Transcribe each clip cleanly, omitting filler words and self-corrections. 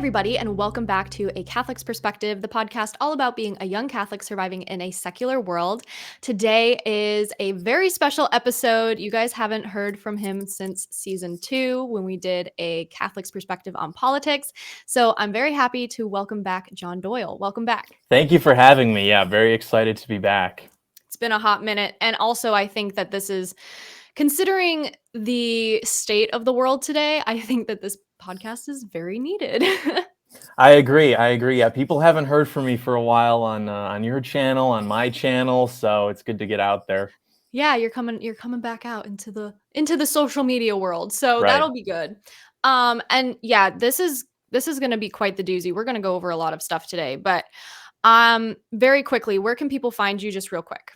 everybody, and welcome back to A Catholic's Perspective, the podcast all about being a young Catholic surviving in a secular world. Today is a very special episode. You guys haven't heard from him since season 2 when we did A Catholic's Perspective on politics. So I'm very happy to welcome back John Doyle. Welcome back. Thank you for having me. Yeah, very excited to be back. It's been a hot minute. And also, I think that this is, considering the state of the world today, I think that this podcast is very needed. I agree. Yeah, people haven't heard from me for a while on your channel, on my channel, so it's good to get out there. Yeah, you're coming back out into the social media world. So Right. that'll be good. And yeah, this is going to be quite the doozy. We're going to go over a lot of stuff today, but very quickly, where can people find you just real quick?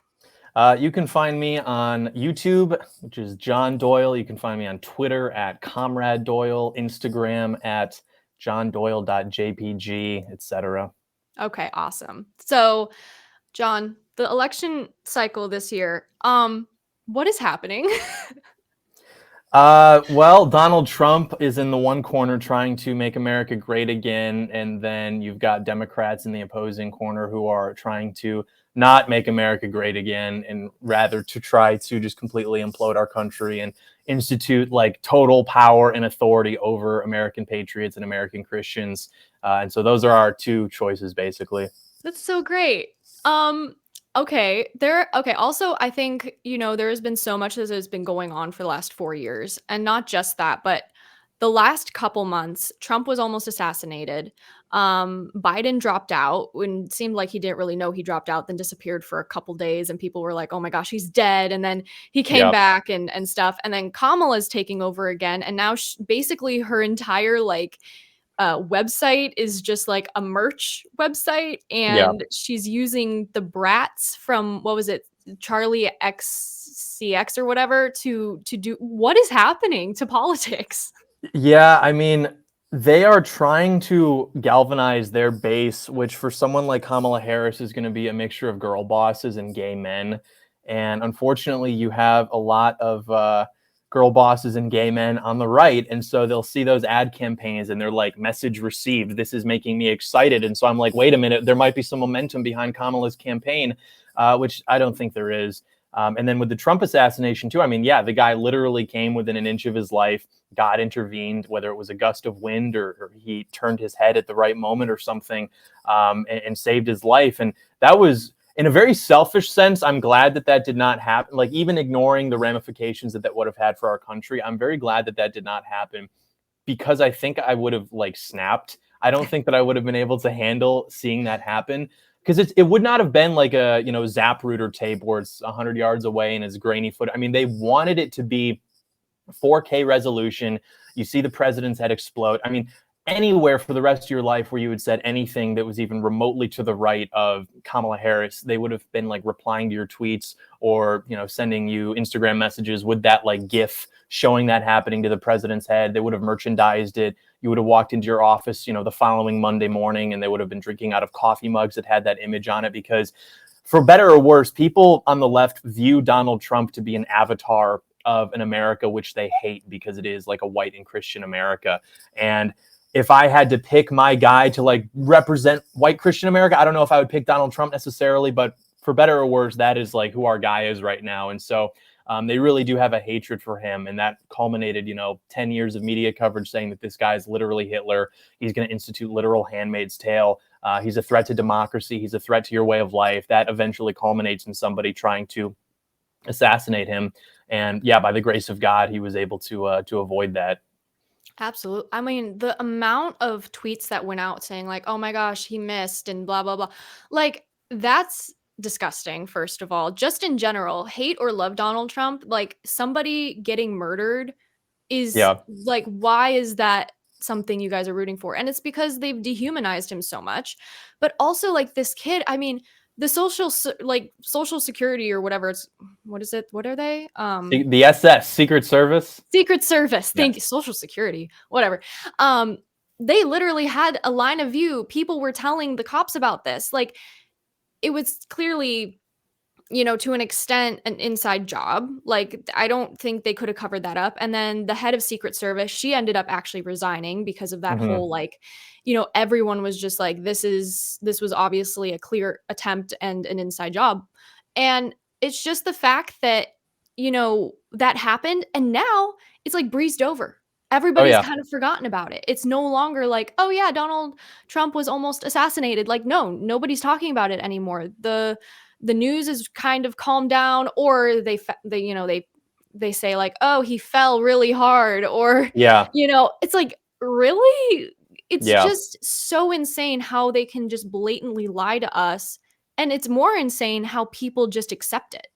You can find me on YouTube, which is John Doyle. You can find me on Twitter at Comrade Doyle, Instagram at johndoyle.jpg, etc. Okay, awesome. So, John, the election cycle this year, what is happening? Well, Donald Trump is in the one corner trying to make America great again, and then you've got Democrats in the opposing corner who are trying to not make America great again, and rather to try to just completely implode our country and institute like total power and authority over American patriots and American Christians. And so those are our two choices, basically. That's so great. Okay. Also, I think, there has been so much that has been going on for the last 4 years. And not just that, but the last couple months, Trump was almost assassinated. Biden dropped out when it seemed like he didn't really know he dropped out, then disappeared for a couple days. And people were like, oh my gosh, he's dead. And then he came back and stuff. And then Kamala's taking over again. And now basically her entire website is just like a merch website, and she's using the brats from, what was it, Charlie XCX or whatever, to do what is happening to politics. Yeah, I mean, they are trying to galvanize their base, which for someone like Kamala Harris is going to be a mixture of girl bosses and gay men. And unfortunately, you have a lot of girl bosses and gay men on the right. And so they'll see those ad campaigns and they're like, message received. This is making me excited. And so I'm like, wait a minute, there might be some momentum behind Kamala's campaign, which I don't think there is. And then with the Trump assassination too, I mean, yeah, the guy literally came within an inch of his life. God intervened, whether it was a gust of wind or he turned his head at the right moment or something, and saved his life. And that was, in a very selfish sense, I'm glad that did not happen. Like, even ignoring the ramifications that would have had for our country, I'm very glad that did not happen, because I think I would have snapped. I don't think that I would have been able to handle seeing that happen, because it would not have been like a Zapruder tape where it's 100 yards away and it's grainy foot. I mean, they wanted it to be 4K resolution. You see the president's head explode. I mean, anywhere for the rest of your life where you had said anything that was even remotely to the right of Kamala Harris, they would have been like replying to your tweets or sending you Instagram messages with that like GIF showing that happening to the president's head. They would have merchandised it. You would have walked into your office, the following Monday morning, and they would have been drinking out of coffee mugs that had that image on it, because for better or worse, people on the left view Donald Trump to be an avatar of an America which they hate, because it is like a white and Christian America. And if I had to pick my guy to like represent white Christian America, I don't know if I would pick Donald Trump necessarily, but for better or worse, that is like who our guy is right now. And so they really do have a hatred for him. And that culminated, 10 years of media coverage saying that this guy is literally Hitler. He's going to institute literal Handmaid's Tale. He's a threat to democracy. He's a threat to your way of life. That eventually culminates in somebody trying to assassinate him. And yeah, by the grace of God, he was able to avoid that. Absolutely. I mean, the amount of tweets that went out saying like, oh my gosh, he missed and blah, blah, blah. Like, that's disgusting, first of all. Just in general, hate or love Donald Trump, like somebody getting murdered is like, why is that something you guys are rooting for? And it's because they've dehumanized him so much. But also, like, this kid, I mean, the social security or whatever, what is it? What are they? The SS, Secret Service. Thank you. Social security, whatever. They literally had a line of view. People were telling the cops about this. Like, it was clearly to an extent, an inside job. Like, I don't think they could have covered that up. And then the head of Secret Service, she ended up actually resigning because of that Hmm. whole like, everyone was just like, this was obviously a clear attempt and an inside job. And it's just the fact that, that happened and now it's like breezed over. Oh Everybody's yeah, kind of forgotten about it. It's no longer like, oh yeah, Donald Trump was almost assassinated. Like, no, nobody's talking about it anymore. The news is kind of calmed down, or they say like, oh, he fell really hard, or yeah, it's like, really, it's yeah. just so insane how they can just blatantly lie to us, and it's more insane how people just accept it.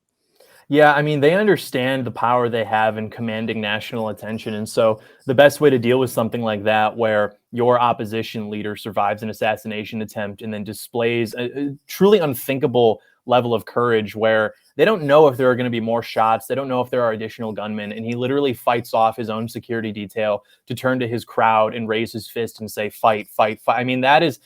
Yeah, I mean, they understand the power they have in commanding national attention. And so, the best way to deal with something like that, where your opposition leader survives an assassination attempt and then displays a truly unthinkable level of courage, where they don't know if there are going to be more shots, they don't know if there are additional gunmen. And he literally fights off his own security detail to turn to his crowd and raise his fist and say, fight, fight, fight. I mean, that is,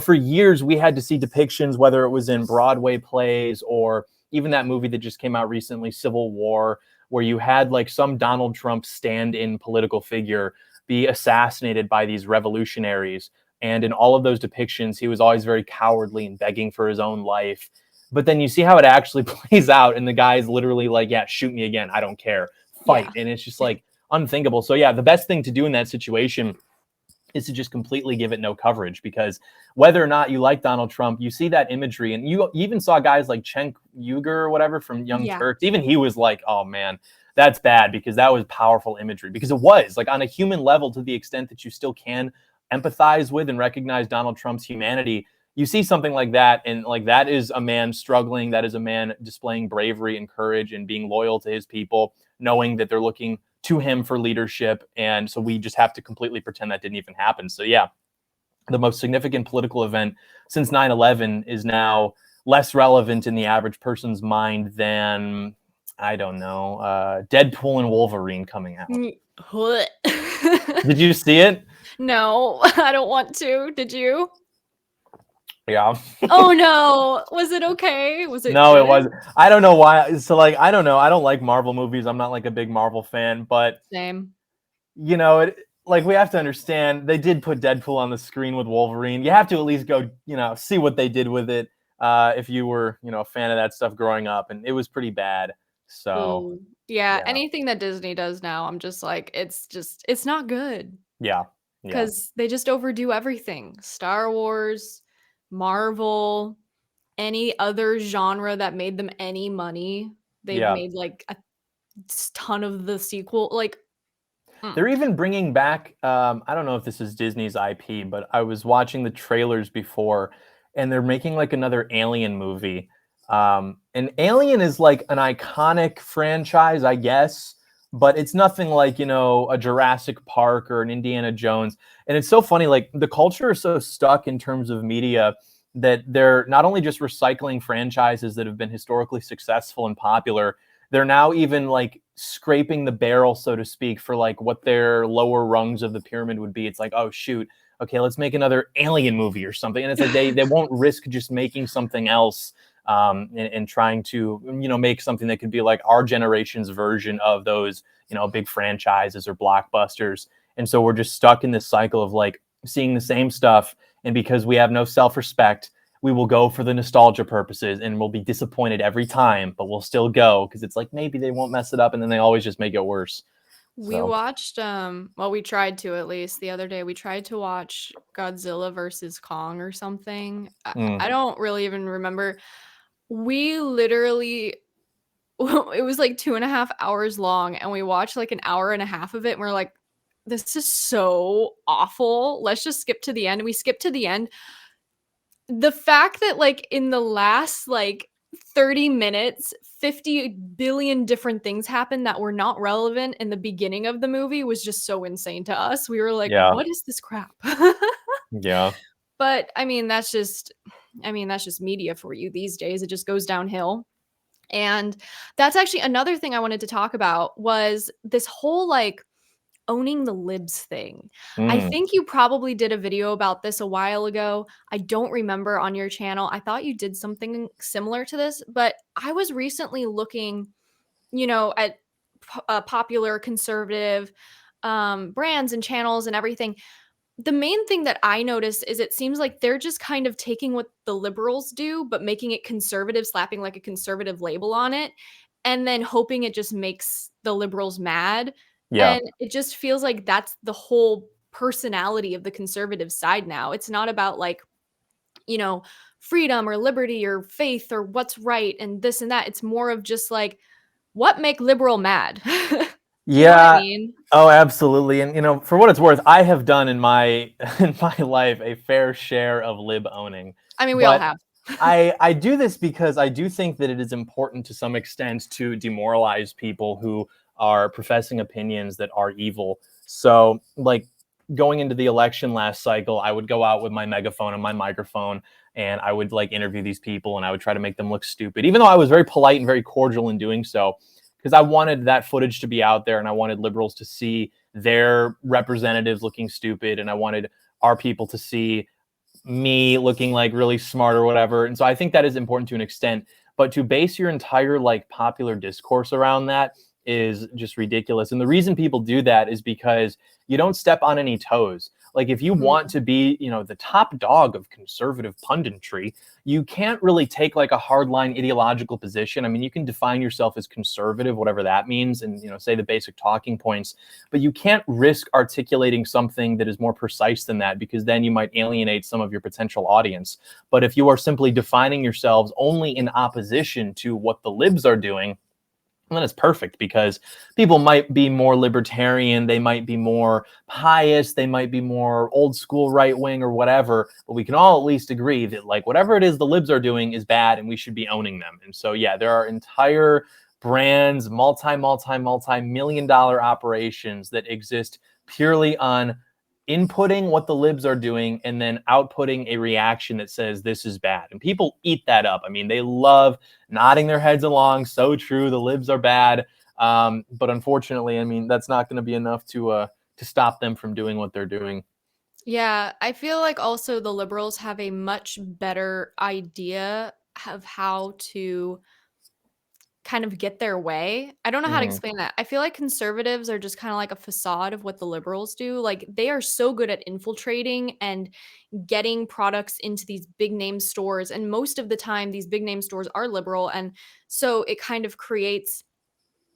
for years we had to see depictions, whether it was in Broadway plays or even that movie that just came out recently, Civil War, where you had like some Donald Trump stand-in political figure be assassinated by these revolutionaries. And in all of those depictions, he was always very cowardly and begging for his own life. But then you see how it actually plays out, and the guy's literally like, yeah, shoot me again. I don't care. Fight. Yeah. And it's just like unthinkable. So, yeah, the best thing to do in that situation is to just completely give it no coverage, because whether or not you like Donald Trump, you see that imagery. And you even saw guys like Cenk Uygur or whatever from Young Yeah. Turks. Even he was like, oh man, that's bad, because that was powerful imagery, because it was like on a human level, to the extent that you still can empathize with and recognize Donald Trump's humanity. You see something like that, and like that is a man struggling. That is a man displaying bravery and courage and being loyal to his people, knowing that they're looking to him for leadership. And so we just have to completely pretend that didn't even happen. So, yeah, the most significant political event since 9/11 is now less relevant in the average person's mind than, I don't know, Deadpool and Wolverine coming out. Did you see it? No, I don't want to. Did you? Yeah. Oh no. Was it okay? Was it No, it good? wasn't. I don't know why. So, like, I don't know. I don't like Marvel movies. I'm not like a big Marvel fan, but Same. like we have to understand they did put Deadpool on the screen with Wolverine. You have to at least go, see what they did with it. If you were, a fan of that stuff growing up, and it was pretty bad. So Ooh. Yeah, yeah, anything that Disney does now, I'm just like, it's not good yeah, yeah, because they just overdo everything. Star Wars, Marvel, any other genre that made them any money, they've yeah. made like a ton of the sequel. Like, They're even bringing back. I don't know if this is Disney's IP, but I was watching the trailers before, and they're making like another Alien movie. And Alien is like an iconic franchise, I guess, but it's nothing like a Jurassic Park or an Indiana Jones. And it's so funny, like the culture is so stuck in terms of media that they're not only just recycling franchises that have been historically successful and popular, they're now even like scraping the barrel, so to speak, for like what their lower rungs of the pyramid would be. It's like, oh shoot, okay, let's make another Alien movie or something. And it's like they won't risk just making something else, and trying to make something that could be like our generation's version of those big franchises or blockbusters. And so we're just stuck in this cycle of like seeing the same stuff, and because we have no self-respect, we will go for the nostalgia purposes, and we'll be disappointed every time, but we'll still go because it's like maybe they won't mess it up, and then they always just make it worse. we So, watched, well, we tried to, at least the other day, we tried to watch Godzilla versus Kong or something. I mm, don't really even remember. We literally it was like 2.5 hours long, and we watched like an hour and a half of it, and we're like, this is so awful. Let's just skip to the end. And we skipped to the end. The fact that like in the last like 30 minutes, 50 billion different things happened that were not relevant in the beginning of the movie was just so insane to us. We were like, yeah, what is this crap? yeah, But I mean, that's just media for you these days. It just goes downhill. And that's actually another thing I wanted to talk about was this whole like owning the libs thing. I Mm, think you probably did a video about this a while ago. I don't remember on your channel. I thought you did something similar to this, but I was recently looking, at popular conservative brands and channels and everything. The main thing that I notice is it seems like they're just kind of taking what the liberals do, but making it conservative, slapping like a conservative label on it, and then hoping it just makes the liberals mad. yeah. And it just feels like that's the whole personality of the conservative side now. It's not about like, you know, freedom or liberty or faith or what's right and this and that. It's more of just like, what make liberal mad? You know what I Yeah. mean? Oh, absolutely. And for what it's worth, I have done in my in my life a fair share of lib owning. I mean, we all But have. I do this because I do think that it is important to some extent to demoralize people who are professing opinions that are evil. So, like going into the election last cycle, I would go out with my megaphone and my microphone and I would like interview these people and I would try to make them look stupid, even though I was very polite and very cordial in doing so, because I wanted that footage to be out there and I wanted liberals to see their representatives looking stupid and I wanted our people to see me looking like really smart or whatever. And so I think that is important to an extent, but to base your entire like popular discourse around that is just ridiculous. And the reason people do that is because you don't step on any toes. Like if you want Mhm. to be, the top dog of conservative punditry, you can't really take like a hardline ideological position. I mean, you can define yourself as conservative, whatever that means, and say the basic talking points, but you can't risk articulating something that is more precise than that because then you might alienate some of your potential audience. But if you are simply defining yourselves only in opposition to what the libs are doing, then it's perfect because people might be more libertarian, they might be more pious, they might be more old school right wing or whatever, but we can all at least agree that like whatever it is the libs are doing is bad and we should be owning them. And so yeah, there are entire brands, multi million dollar operations that exist purely on inputting what the libs are doing and then outputting a reaction that says this is bad. And people eat that up. I mean, they love nodding their heads along. So true. The libs are bad. But unfortunately, I mean, that's not going to be enough to stop them from doing what they're doing. Yeah, I feel like also the liberals have a much better idea of how to kind of get their way. I don't know how to Mm-hmm. explain that. I feel like conservatives are just kind of like a facade of what the liberals do. Like they are so good at infiltrating and getting products into these big name stores. And most of the time, these big name stores are liberal. And so it kind of creates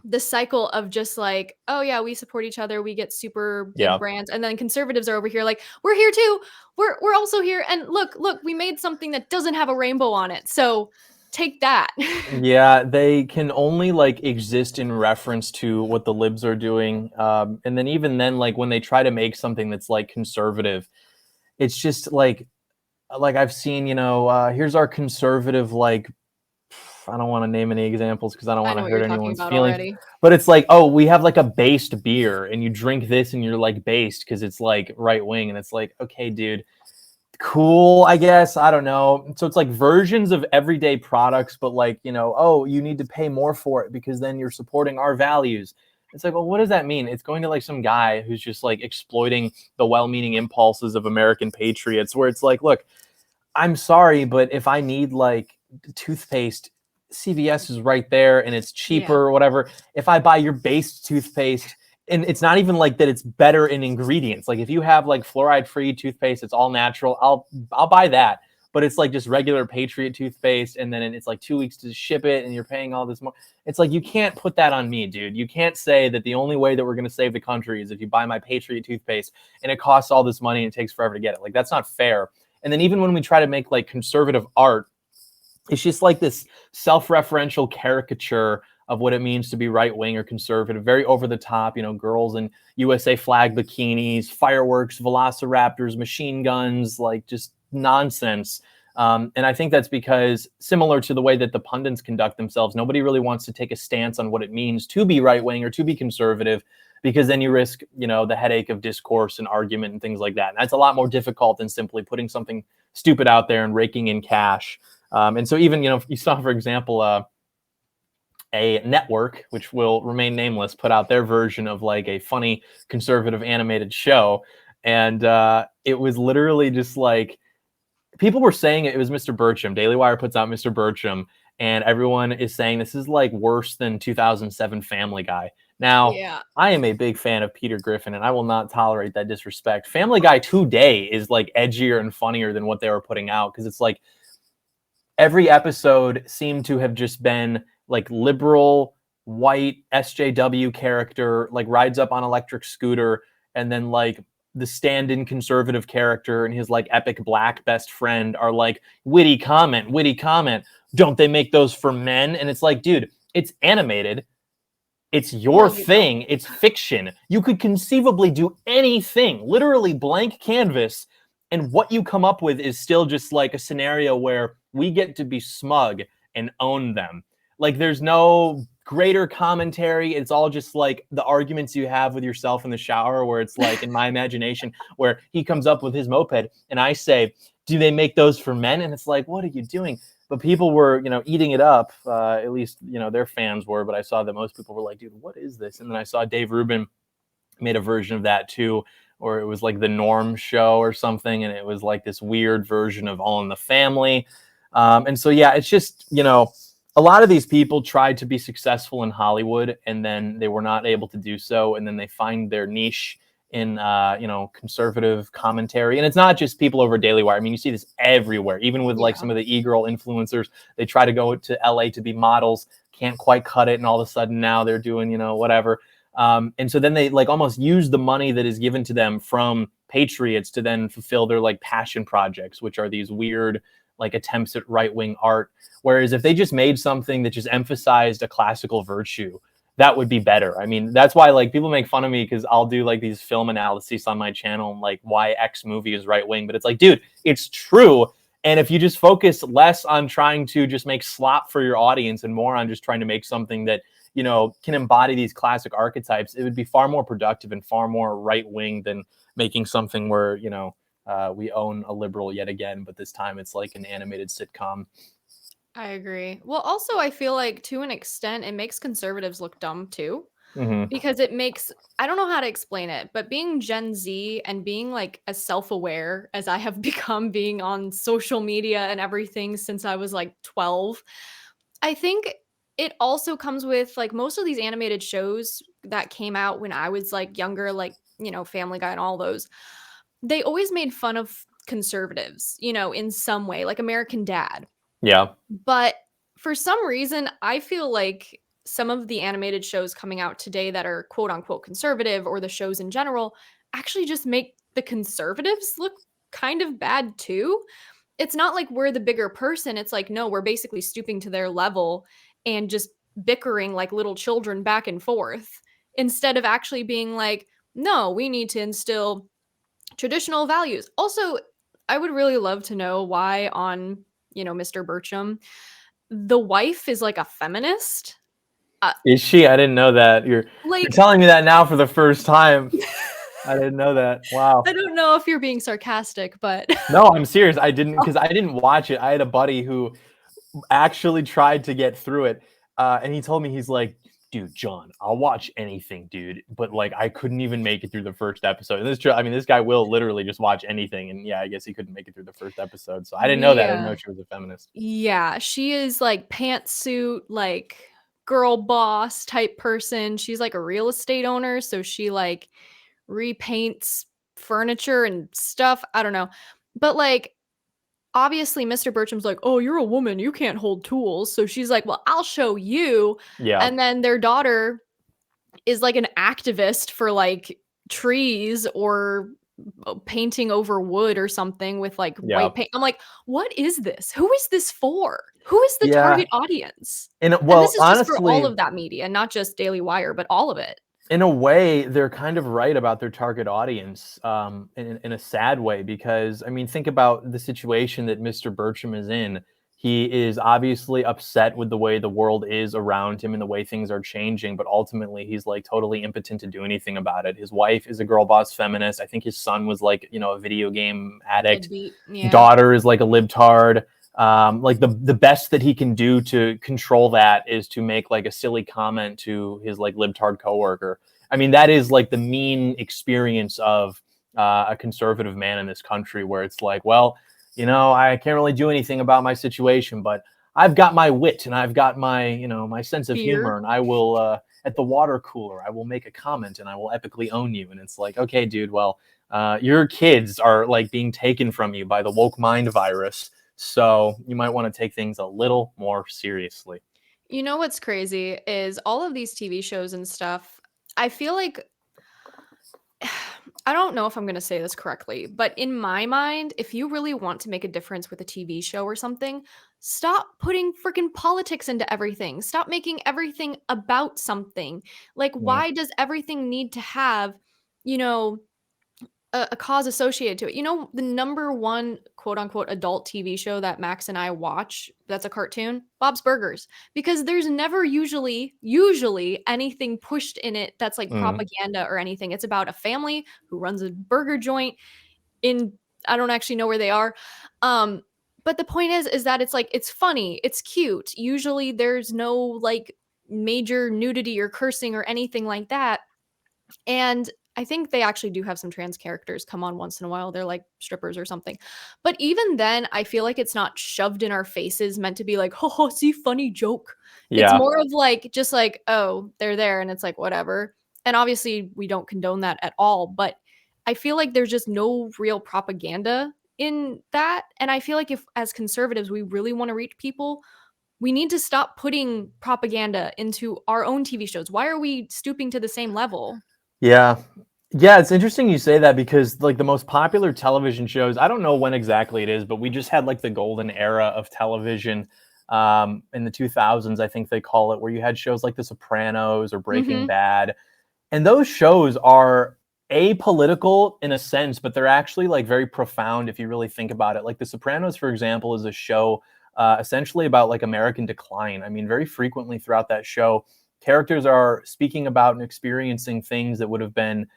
the cycle of just like, oh yeah, we support each other, we get super big Yeah. brands, and then conservatives are over here like, we're here too, we're also here, and look, we made something that doesn't have a rainbow on it, so take that. Yeah, they can only like exist in reference to what the libs are doing. And then even then, like when they try to make something that's like conservative, it's just like I've seen, here's our conservative like I don't want to name any examples because I don't I want know to what hurt you're talking anyone's about feelings. already. But it's like, oh, we have like a based beer and you drink this and you're like based because it's like right wing. And it's like, okay, dude, cool, I guess. I don't know. So it's like versions of everyday products, but like, oh, you need to pay more for it because then you're supporting our values. It's like, well, what does that mean? It's going to like some guy who's just like exploiting the well meaning impulses of American patriots, where it's like, look, I'm sorry, but if I need like toothpaste, CVS is right there and it's cheaper Yeah. or whatever. If I buy your base toothpaste, and it's not even like that it's better in ingredients. Like if you have like fluoride-free toothpaste, it's all natural, I'll buy that. But it's like just regular Patriot toothpaste, and then it's like 2 weeks to ship it, and you're paying all this more. It's like you can't put that on me, dude. You can't say that the only way that we're going to save the country is if you buy my Patriot toothpaste, and it costs all this money and it takes forever to get it. Like that's not fair. And then even when we try to make like conservative art, it's just like this self-referential caricature of what it means to be right wing or conservative, very over the top, girls in USA flag bikinis, fireworks, velociraptors, machine guns, like just nonsense. And I think that's because, similar to the way that the pundits conduct themselves, nobody really wants to take a stance on what it means to be right wing or to be conservative, because then you risk, the headache of discourse and argument and things like that. And that's a lot more difficult than simply putting something stupid out there and raking in cash. And so even, you saw, for example, a network, which will remain nameless, put out their version of like a funny conservative animated show. And it was literally just like, people were saying it was Mr. Bertram. Daily Wire puts out Mr. Bertram, and everyone is saying this is like worse than 2007 Family Guy. Now, Yeah. I am a big fan of Peter Griffin, and I will not tolerate that disrespect. Family Guy today is like edgier and funnier than what they were putting out, because it's like every episode seemed to have just been like liberal white SJW character like rides up on electric scooter, and then like the stand-in conservative character and his like epic black best friend are like witty comment, don't they make those for men? And it's like, dude, it's animated, it's your No, they don't. thing, it's fiction, you could conceivably do anything, literally blank canvas, and what you come up with is still just like a scenario where we get to be smug and own them. Like there's no greater commentary. It's all just like the arguments you have with yourself in the shower, where it's like in my imagination, where he comes up with his moped and I say, do they make those for men? And it's like, what are you doing? But people were, eating it up. At least, their fans were. But I saw that most people were like, dude, what is this? And then I saw Dave Rubin made a version of that too, or it was like the Norm Show or something, and it was like this weird version of All in the Family. And so, yeah, it's just, a lot of these people tried to be successful in Hollywood, and then they were not able to do so, and then they find their niche in, conservative commentary. And it's not just people over Daily Wire. I mean, you see this everywhere, even with like Yeah. some of the e-girl influencers. They try to go to LA to be models, can't quite cut it, and all of a sudden now they're doing, whatever. And so then they like almost use the money that is given to them from Patriots to then fulfill their like passion projects, which are these weird like attempts at right-wing art. Whereas if they just made something that just emphasized a classical virtue, that would be better. I mean, that's why like people make fun of me because I'll do like these film analyses on my channel and like why X movie is right-wing. But it's like, dude, it's true. And if you just focus less on trying to just make slop for your audience and more on just trying to make something that, can embody these classic archetypes, it would be far more productive and far more right-wing than making something where, we own a liberal yet again, but this time it's like an animated sitcom. I agree. Well, also, I feel like to an extent, it makes conservatives look dumb too. Mm-hmm. Because it makes, I don't know how to explain it, but being Gen Z and being like as self-aware as I have become being on social media and everything since I was like 12, I think it also comes with like most of these animated shows that came out when I was like younger, like, Family Guy and all those, they always made fun of conservatives, in some way, like American Dad. Yeah. But for some reason, I feel like some of the animated shows coming out today that are quote unquote conservative, or the shows in general, actually just make the conservatives look kind of bad too. It's not like we're the bigger person. It's like, no, we're basically stooping to their level and just bickering like little children back and forth, instead of actually being like, no, we need to instill traditional values. Also, I would really love to know why on, Mr. Bertram, the wife is like a feminist. Uh, Is she? I didn't know that. You're like, telling me that now for the first time. I didn't know that. Wow. I don't know if you're being sarcastic, but No, I'm serious. I didn't, because I didn't watch it. I had a buddy who actually tried to get through it, and he told me, he's like, dude, John, I'll watch anything, dude, but like I couldn't even make it through the first episode. And this guy will literally just watch anything, and yeah, I guess he couldn't make it through the first episode. So I didn't know that. I didn't know yeah. she was a feminist. Yeah, she is like pantsuit, like girl boss type person. She's like a real estate owner, so she like repaints furniture and stuff. I don't know. But like obviously Mr. Bertram's like, "Oh, you're a woman, you can't hold tools." So she's like, "Well, I'll show you." Yeah. And then their daughter is like an activist for like trees or painting over wood or something with like Yeah. white paint. I'm like, what is this? Who is this for? Who is the Yeah. target audience? And And well, this is just for all honestly, of that media, not just Daily Wire, but all of it. in a way, they're kind of right about their target audience, in a sad way, because I mean, think about the situation that Mr. Bertram is in. He is obviously upset with the way the world is around him and the way things are changing, but ultimately he's like totally impotent to do anything about it. His wife is a girl boss feminist. I think his son was like, a video game addict. Deadbeat. Yeah. Daughter is like a libtard. like the best that he can do to control that is to make like a silly comment to his like libtard coworker. I mean, that is like the mean experience of a conservative man in this country, where it's like, well, I can't really do anything about my situation, but I've got my wit and I've got my, my sense of humor, Fear. and I will, at the water cooler, I will make a comment and I will epically own you. And it's like, okay, dude, well, your kids are like being taken from you by the woke mind virus. So you might want to take things a little more seriously. You know what's crazy is all of these TV shows and stuff, I feel like I don't know if I'm going to say this correctly, but in my mind, if you really want to make a difference with a TV show or something, stop putting freaking politics into everything. Stop making everything about something. Like, Yeah. why does everything need to have, you know, a cause associated to it? You know, the number one quote unquote adult TV show that Max and I watch that's a cartoon, Bob's Burgers, because there's never usually anything pushed in it that's like Mm. propaganda or anything. It's about a family who runs a burger joint in, I don't actually know where they are. Um but the point is that it's like it's funny, it's cute. Usually there's no like major nudity or cursing or anything like that, and I think they actually do have some trans characters come on once in a while. They're like strippers or something. But even then, I feel like it's not shoved in our faces, meant to be like, oh, see, funny joke. It's Yeah. more of like, just like, oh, they're there. And it's like, whatever. And obviously, we don't condone that at all. But I feel like there's just no real propaganda in that. And I feel like if, as conservatives, we really want to reach people, we need to stop putting propaganda into our own TV shows. Why are we stooping to the same level? Yeah. Yeah, it's interesting you say that, because like the most popular television shows, I don't know when exactly it is, but we just had like the golden era of television in the 2000s, I think they call it, where you had shows like The Sopranos or Breaking Hmm. Bad. And those shows are apolitical in a sense, but they're actually like very profound if you really think about it. Like The Sopranos, for example, is a show essentially about like American decline. I mean, very frequently throughout that show, characters are speaking about and experiencing things that would have been,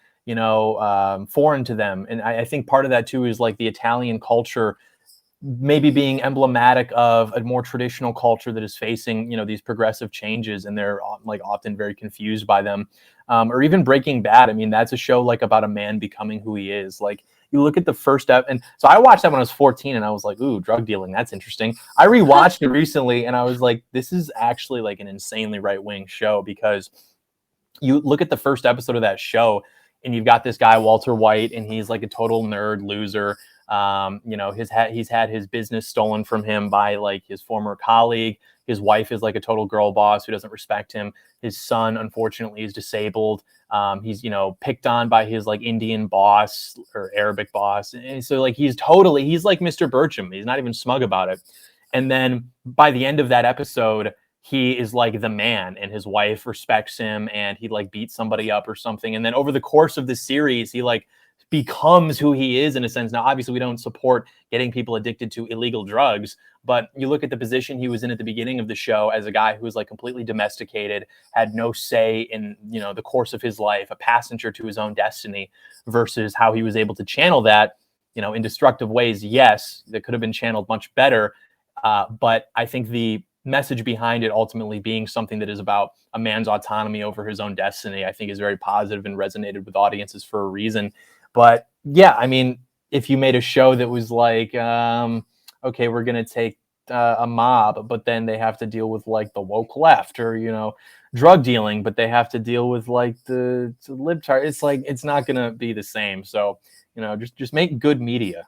foreign to them. And I think part of that too is like the Italian culture maybe being emblematic of a more traditional culture that is facing, these progressive changes, and they're like often very confused by them. Or even Breaking Bad, I mean, that's a show like about a man becoming who he is. Like, you look at the first step, and so I watched that when I was 14, and I was like, ooh, drug dealing, that's interesting. I rewatched it recently, and I was like, this is actually like an insanely right-wing show, because you look at the first episode of that show, and you've got this guy Walter White, and he's like a total nerd loser. He's had his business stolen from him by like his former colleague. His wife is like a total girl boss who doesn't respect him. His son, unfortunately, is disabled. He's picked on by his like Indian boss or Arabic boss, and so like he's like Mr. Bertram. He's not even smug about it. And then by the end of that episode, he is like the man, and his wife respects him, and he like beats somebody up or something. And then over the course of the series, he like becomes who he is in a sense. Now, obviously, we don't support getting people addicted to illegal drugs, but you look at the position he was in at the beginning of the show as a guy who was like completely domesticated, had no say in, the course of his life, a passenger to his own destiny, versus how he was able to channel that, in destructive ways. Yes, that could have been channeled much better. But I think the message behind it ultimately being something that is about a man's autonomy over his own destiny, I think is very positive and resonated with audiences for a reason. But yeah, I mean, if you made a show that was like, okay, we're going to take a mob, but then they have to deal with like the woke left, or, drug dealing, but they have to deal with like the libtard, it's like, it's not going to be the same. So, just make good media.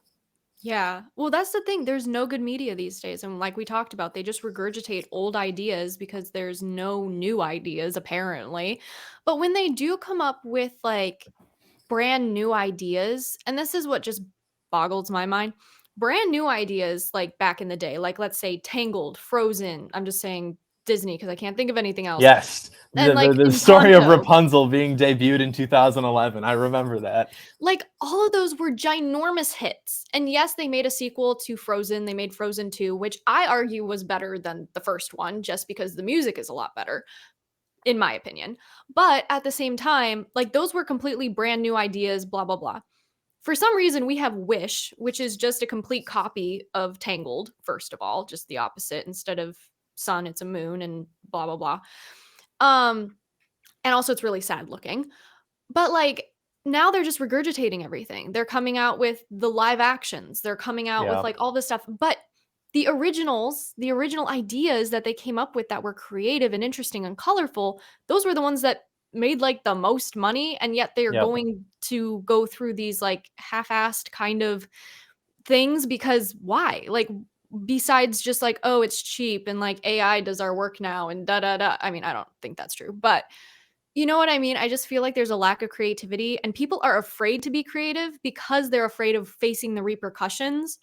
Yeah. Well, that's the thing. There's no good media these days. And like we talked about, they just regurgitate old ideas because there's no new ideas, apparently. But when they do come up with like brand new ideas, and this is what just boggles my mind, brand new ideas like back in the day, like let's say Tangled, Frozen. I'm just saying Disney because I can't think of anything else. Yes. And like The story of Encanto. Rapunzel being debuted in 2011. I remember that. Like, all of those were ginormous hits. And yes, they made a sequel to Frozen. They made Frozen 2, which I argue was better than the first one just because the music is a lot better, in my opinion. But at the same time, like, those were completely brand new ideas, blah, blah, blah. for some reason we have Wish, which is just a complete copy of Tangled, first of all, just the opposite. Instead of sun, it's a moon and blah blah blah. Um and also it's really sad looking. But like now they're just regurgitating everything. They're coming out with the live actions. They're coming out with Yeah. like all this stuff. But the originals, the original ideas that they came up with that were creative and interesting and colorful, those were the ones that made like the most money. And yet they are Yep. going to go through these like half-assed kind of things because why? Like besides just like, oh, it's cheap and like AI does our work now and da da da. I mean, I don't think that's true, but you know what I mean? I just feel like there's a lack of creativity and people are afraid to be creative because they're afraid of facing the repercussions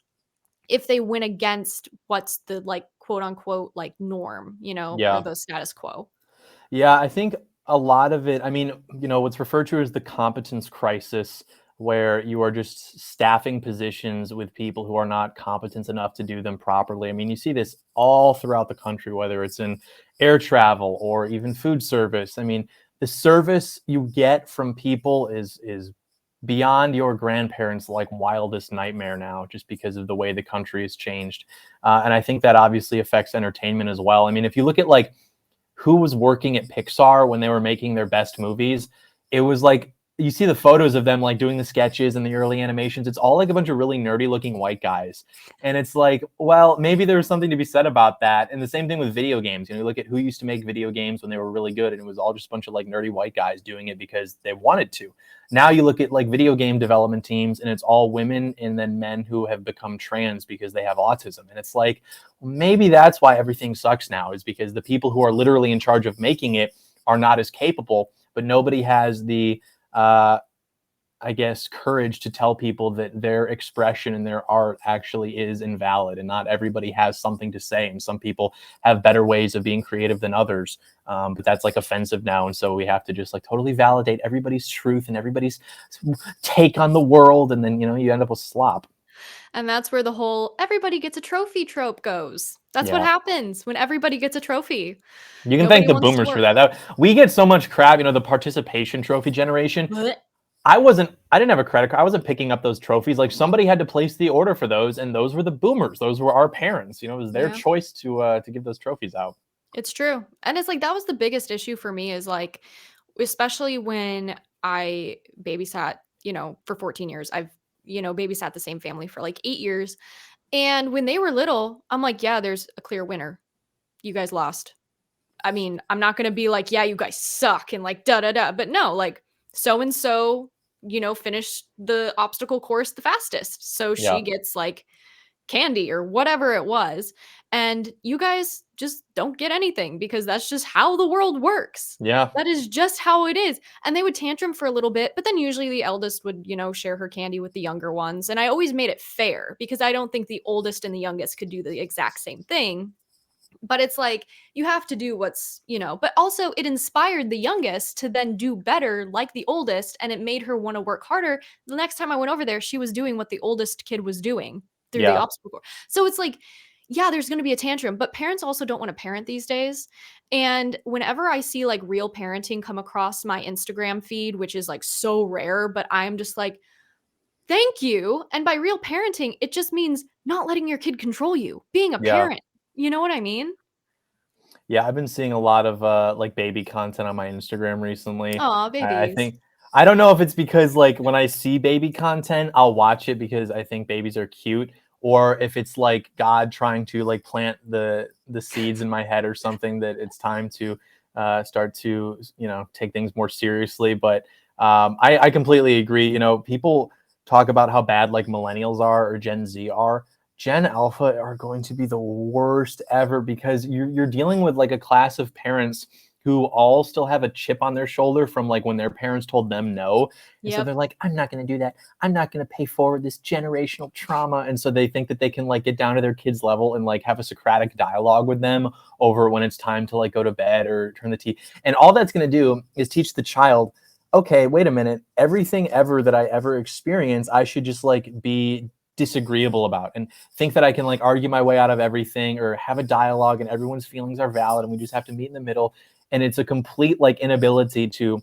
if they went against what's the like quote unquote like norm, or Yeah. the status quo. Yeah, I think a lot of it, I mean, what's referred to as the competence crisis, where you are just staffing positions with people who are not competent enough to do them properly. I mean, you see this all throughout the country, whether it's in air travel or even food service. I mean, the service you get from people is beyond your grandparents' like wildest nightmare now, just because of the way the country has changed. And I think that obviously affects entertainment as well. I mean, if you look at like who was working at Pixar when they were making their best movies, it was like you see the photos of them like doing the sketches and the early animations. It's all like a bunch of really nerdy looking white guys. And it's like, well, maybe there's something to be said about that. And the same thing with video games. You look at who used to make video games when they were really good, and it was all just a bunch of like nerdy white guys doing it because they wanted to. Now you look at like video game development teams and it's all women and then men who have become trans because they have autism. And it's like, maybe that's why everything sucks now, is because the people who are literally in charge of making it are not as capable, but nobody has the, I guess, courage to tell people that their expression and their art actually is invalid, and not everybody has something to say. And some people have better ways of being creative than others. But that's like offensive now. And so we have to just like totally validate everybody's truth and everybody's take on the world. And then, you end up with slop. And that's where the whole everybody gets a trophy trope goes. That's what Yeah. happens when everybody gets a trophy. You can thank Nobody the wants to boomers for work. that. We get so much crap, the participation trophy generation. Blech. I didn't have a credit card. I wasn't picking up those trophies. Like somebody had to place the order for those, and those were the boomers. Those were our parents. It was their Yeah. choice to give those trophies out. It's true. And it's like that was the biggest issue for me is like especially when I babysat, for 14 years. I've, babysat the same family for like 8 years. And when they were little, I'm like, yeah, there's a clear winner. You guys lost. I mean, I'm not going to be like, yeah, you guys suck and like da da da, but no, like so and so, finished the obstacle course the fastest. So Yeah. she gets like candy or whatever it was. And you guys just don't get anything because that's just how the world works. Yeah. That is just how it is. And they would tantrum for a little bit, but then usually the eldest would, share her candy with the younger ones. And I always made it fair because I don't think the oldest and the youngest could do the exact same thing. But it's like you have to do what's, but also it inspired the youngest to then do better like the oldest. And it made her want to work harder. The next time I went over there, she was doing what the oldest kid was doing through the Yeah. obstacle course. So it's like, yeah, there's going to be a tantrum, but parents also don't want to parent these days. And whenever I see like real parenting come across my Instagram feed, which is like so rare, but I'm just like, thank you. And by real parenting, it just means not letting your kid control you, being a Yeah. parent. You know what I mean? Yeah, I've been seeing a lot of like baby content on my Instagram recently. Aw, I babies. think I don't know if it's because like when I see baby content, I'll watch it because I think babies are cute, or if it's like God trying to like plant the seeds in my head or something that it's time to start to take things more seriously. But I completely agree. People talk about how bad like millennials are or Gen Z are. Gen Alpha are going to be the worst ever because you're dealing with like a class of parents who all still have a chip on their shoulder from like when their parents told them no. And so Yep. they're like, I'm not going to do that. I'm not going to pay forward this generational trauma. And so they think that they can like get down to their kids' level and like have a Socratic dialogue with them over when it's time to like go to bed or turn the TV. And all that's going to do is teach the child, okay, wait a minute, everything ever that I ever experience, I should just like be disagreeable about and think that I can like argue my way out of everything or have a dialogue and everyone's feelings are valid and we just have to meet in the middle. And it's a complete like inability to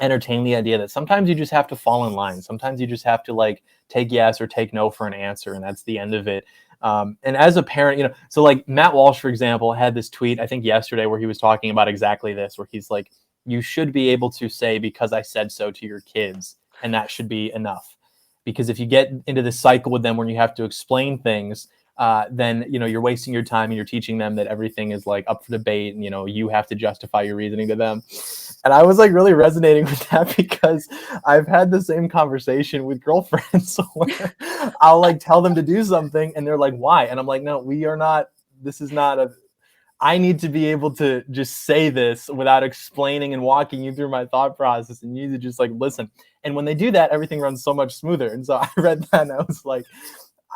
entertain the idea that sometimes you just have to fall in line. Sometimes you just have to like take yes or take no for an answer, and that's the end of it. And as a parent, so like Matt Walsh, for example, had this tweet, I think yesterday, where he was talking about exactly this, where he's like, you should be able to say, because I said so to your kids, and that should be enough. Because if you get into this cycle with them where you have to explain things, then you're wasting your time and you're teaching them that everything is like up for debate, and you have to justify your reasoning to them. And I was like really resonating with that because I've had the same conversation with girlfriends where I'll like tell them to do something and they're like, why? And I'm like, no, we are not, this is not a, I need to be able to just say this without explaining and walking you through my thought process, and you need to just like listen. And when they do that, everything runs so much smoother. And so I read that and I was like,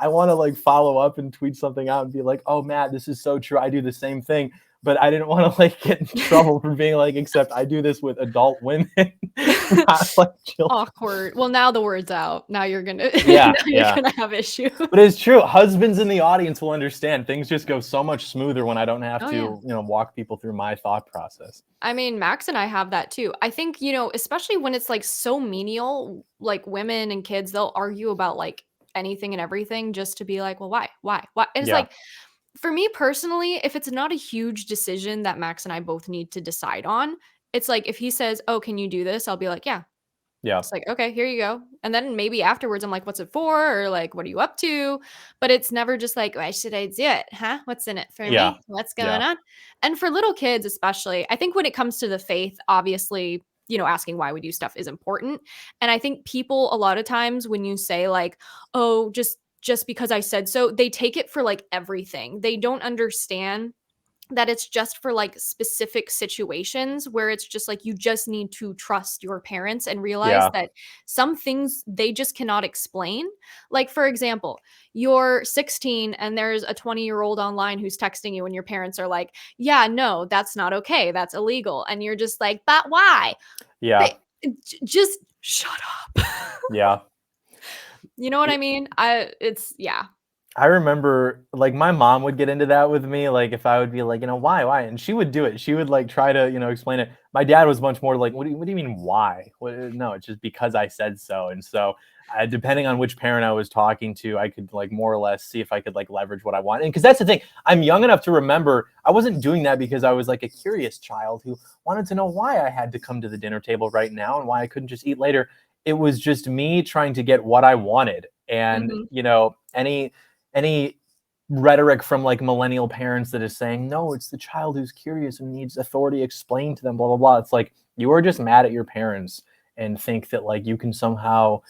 I want to like follow up and tweet something out and be like, oh, Matt, this is so true. I do the same thing. But I didn't want to like get in trouble for being like, except I do this with adult women, not like children. Awkward. Well, now the word's out. Now you're gonna Yeah, now you're gonna have issues. But it's true. Husbands in the audience will understand. Things just go so much smoother when I don't have Oh, to, yeah. walk people through my thought process. I mean, Max and I have that too. I think, especially when it's like so menial, like women and kids, they'll argue about like anything and everything just to be like, well, why? Why? Why? And it's Yeah, like, for me personally, if it's not a huge decision that Max and I both need to decide on, it's like if he says, oh, can you do this? I'll be like, yeah. yeah, It's like, okay, here you go. And then maybe afterwards, I'm like, what's it for? Or like, what are you up to? But it's never just like, why should I do it? Huh? What's in it for yeah, me? What's yeah, going on? And for little kids, especially, I think when it comes to the faith, obviously, asking why we do stuff is important. And I think people, a lot of times, when you say like, oh, just because I said so, they take it for like everything. They don't understand that it's just for like specific situations where it's just like you just need to trust your parents and realize yeah, that some things they just cannot explain. Like, for example, you're 16 and there's a 20-year-old online who's texting you, and your parents are like, yeah, no, that's not okay. That's illegal. And you're just like, but why? yeah, But just shut up. yeah. You know what I mean? Yeah. I remember like my mom would get into that with me, like if I would be like, why? And she would do it. She would like try to, explain it. My dad was much more like, what do you mean why? No, it's just because I said so. And so depending on which parent I was talking to, I could like more or less see if I could like leverage what I want. And because that's the thing, I'm young enough to remember I wasn't doing that because I was like a curious child who wanted to know why I had to come to the dinner table right now and why I couldn't just eat later. It was just me trying to get what I wanted. And, Mhm. any rhetoric from like millennial parents that is saying, no, it's the child who's curious and needs authority explained to them, blah, blah, blah. It's like, you are just mad at your parents and think that like you can somehow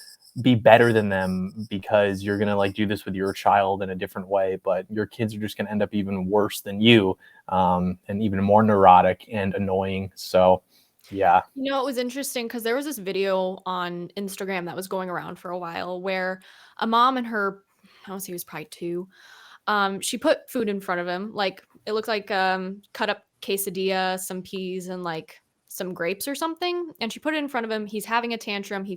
be better than them because you're going to like do this with your child in a different way. But your kids are just going to end up even worse than you, and even more neurotic and annoying. So, yeah. It was interesting because there was this video on Instagram that was going around for a while where a mom and her, I don't see, he was probably two. She put food in front of him, like it looked like cut up quesadilla, some peas, and like some grapes or something. And she put it in front of him. He's having a tantrum. He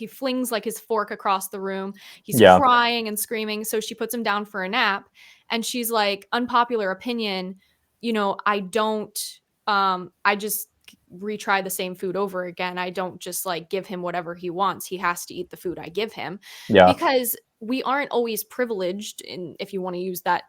flings like his fork across the room. He's Yeah. crying and screaming. So she puts him down for a nap, and she's like, unpopular opinion, I don't. I just retry the same food over again. I don't just like give him whatever he wants. He has to eat the food I give him, Yeah. because we aren't always privileged, in, if you want to use that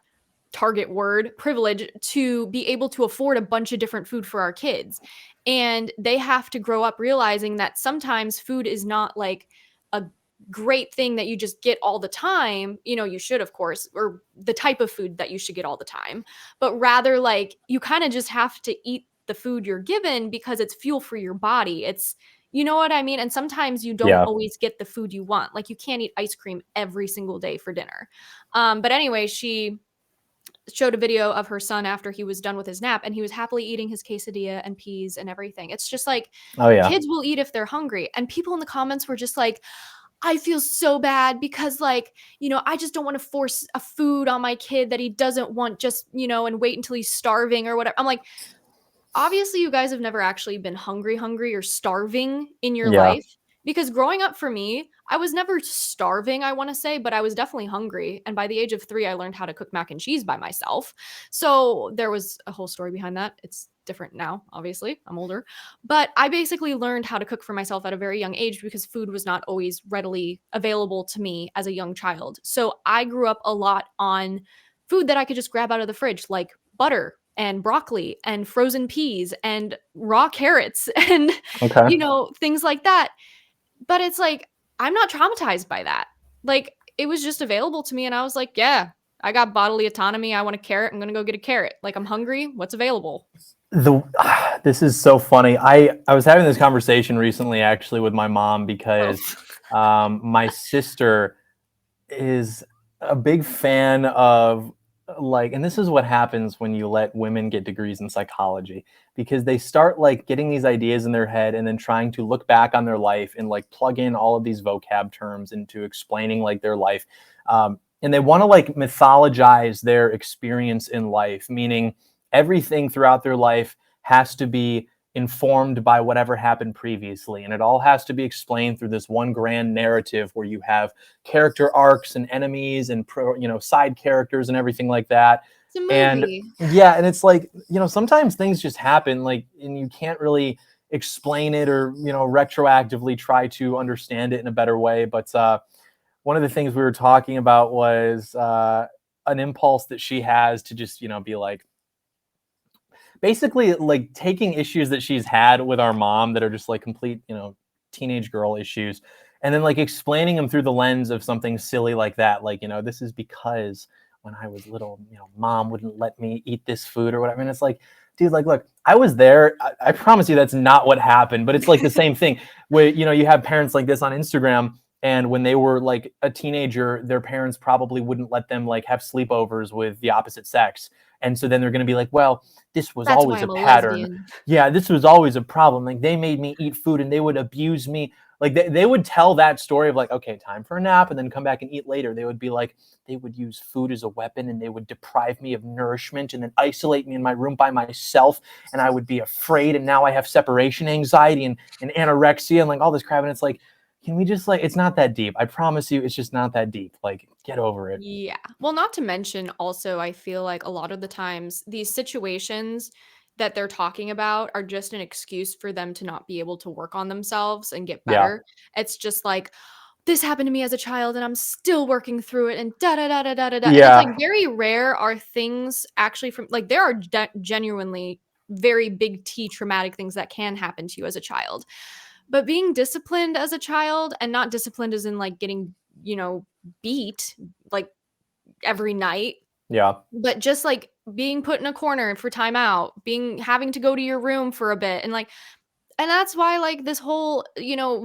target word, privilege, to be able to afford a bunch of different food for our kids. And they have to grow up realizing that sometimes food is not like a great thing that you just get all the time. You should, of course, or the type of food that you should get all the time, but rather like you kind of just have to eat the food you're given because it's fuel for your body. You know what I mean? And sometimes you don't Yeah. always get the food you want. Like you can't eat ice cream every single day for dinner. But anyway, she showed a video of her son after he was done with his nap, and he was happily eating his quesadilla and peas and everything. It's just like Oh, yeah. kids will eat if they're hungry. And people in the comments were just like, I feel so bad because like, I just don't want to force a food on my kid that he doesn't want, just, and wait until he's starving or whatever. I'm like, obviously you guys have never actually been hungry or starving in your Yeah. life. Because growing up for me, I was never starving, I want to say, but I was definitely hungry. And by the age of 3, I learned how to cook mac and cheese by myself. So there was a whole story behind that. It's different now, obviously. I'm older. But I basically learned how to cook for myself at a very young age because food was not always readily available to me as a young child. So I grew up a lot on food that I could just grab out of the fridge, like butter and broccoli and frozen peas and raw carrots and, Okay. things like that. But it's like, I'm not traumatized by that. Like, it was just available to me, and I was like, yeah, I got bodily autonomy. I want a carrot. I'm going to go get a carrot. Like, I'm hungry. What's available? The This is so funny. I was having this conversation recently actually with my mom Oh, because my sister is a big fan of, like, and this is what happens when you let women get degrees in psychology, because they start like getting these ideas in their head and then trying to look back on their life and like plug in all of these vocab terms into explaining like their life. And they want to like mythologize their experience in life, meaning everything throughout their life has to be informed by whatever happened previously, and it all has to be explained through this one grand narrative where you have character arcs and enemies and side characters and everything like that. it's a And movie. yeah, and it's like, sometimes things just happen, like, and you can't really explain it or retroactively try to understand it in a better way. But one of the things we were talking about was an impulse that she has to just be like, basically like taking issues that she's had with our mom that are just like complete, teenage girl issues, and then like explaining them through the lens of something silly like that. Like, this is because when I was little, mom wouldn't let me eat this food or whatever. And it's like, dude, like, look, I was there. I promise you that's not what happened. But it's like the same thing where, you have parents like this on Instagram. And when they were like a teenager, their parents probably wouldn't let them like have sleepovers with the opposite sex. And so then they're going to be like, well, this was That's why always a I'm a pattern. lesbian. Yeah, this was always a problem. Like, they made me eat food and they would abuse me. Like, they would tell that story of like, okay, time for a nap and then come back and eat later. They would be like, they would use food as a weapon and they would deprive me of nourishment and then isolate me in my room by myself. And I would be afraid. And now I have separation anxiety and anorexia and like all this crap. And it's like, can we just like, it's not that deep. I promise you, it's just not that deep. Like, get over it. Yeah. Well, not to mention also, I feel like a lot of the times these situations that they're talking about are just an excuse for them to not be able to work on themselves and get Yeah. better. It's just like, this happened to me as a child and I'm still working through it and da da da da da da da. And it's like Yeah. very rare are things actually from like there are genuinely very big T traumatic things that can happen to you as a child. But being disciplined as a child and not disciplined as in like getting, beat like every night, Yeah. but just like being put in a corner for timeout, being having to go to your room for a bit and that's why like this whole,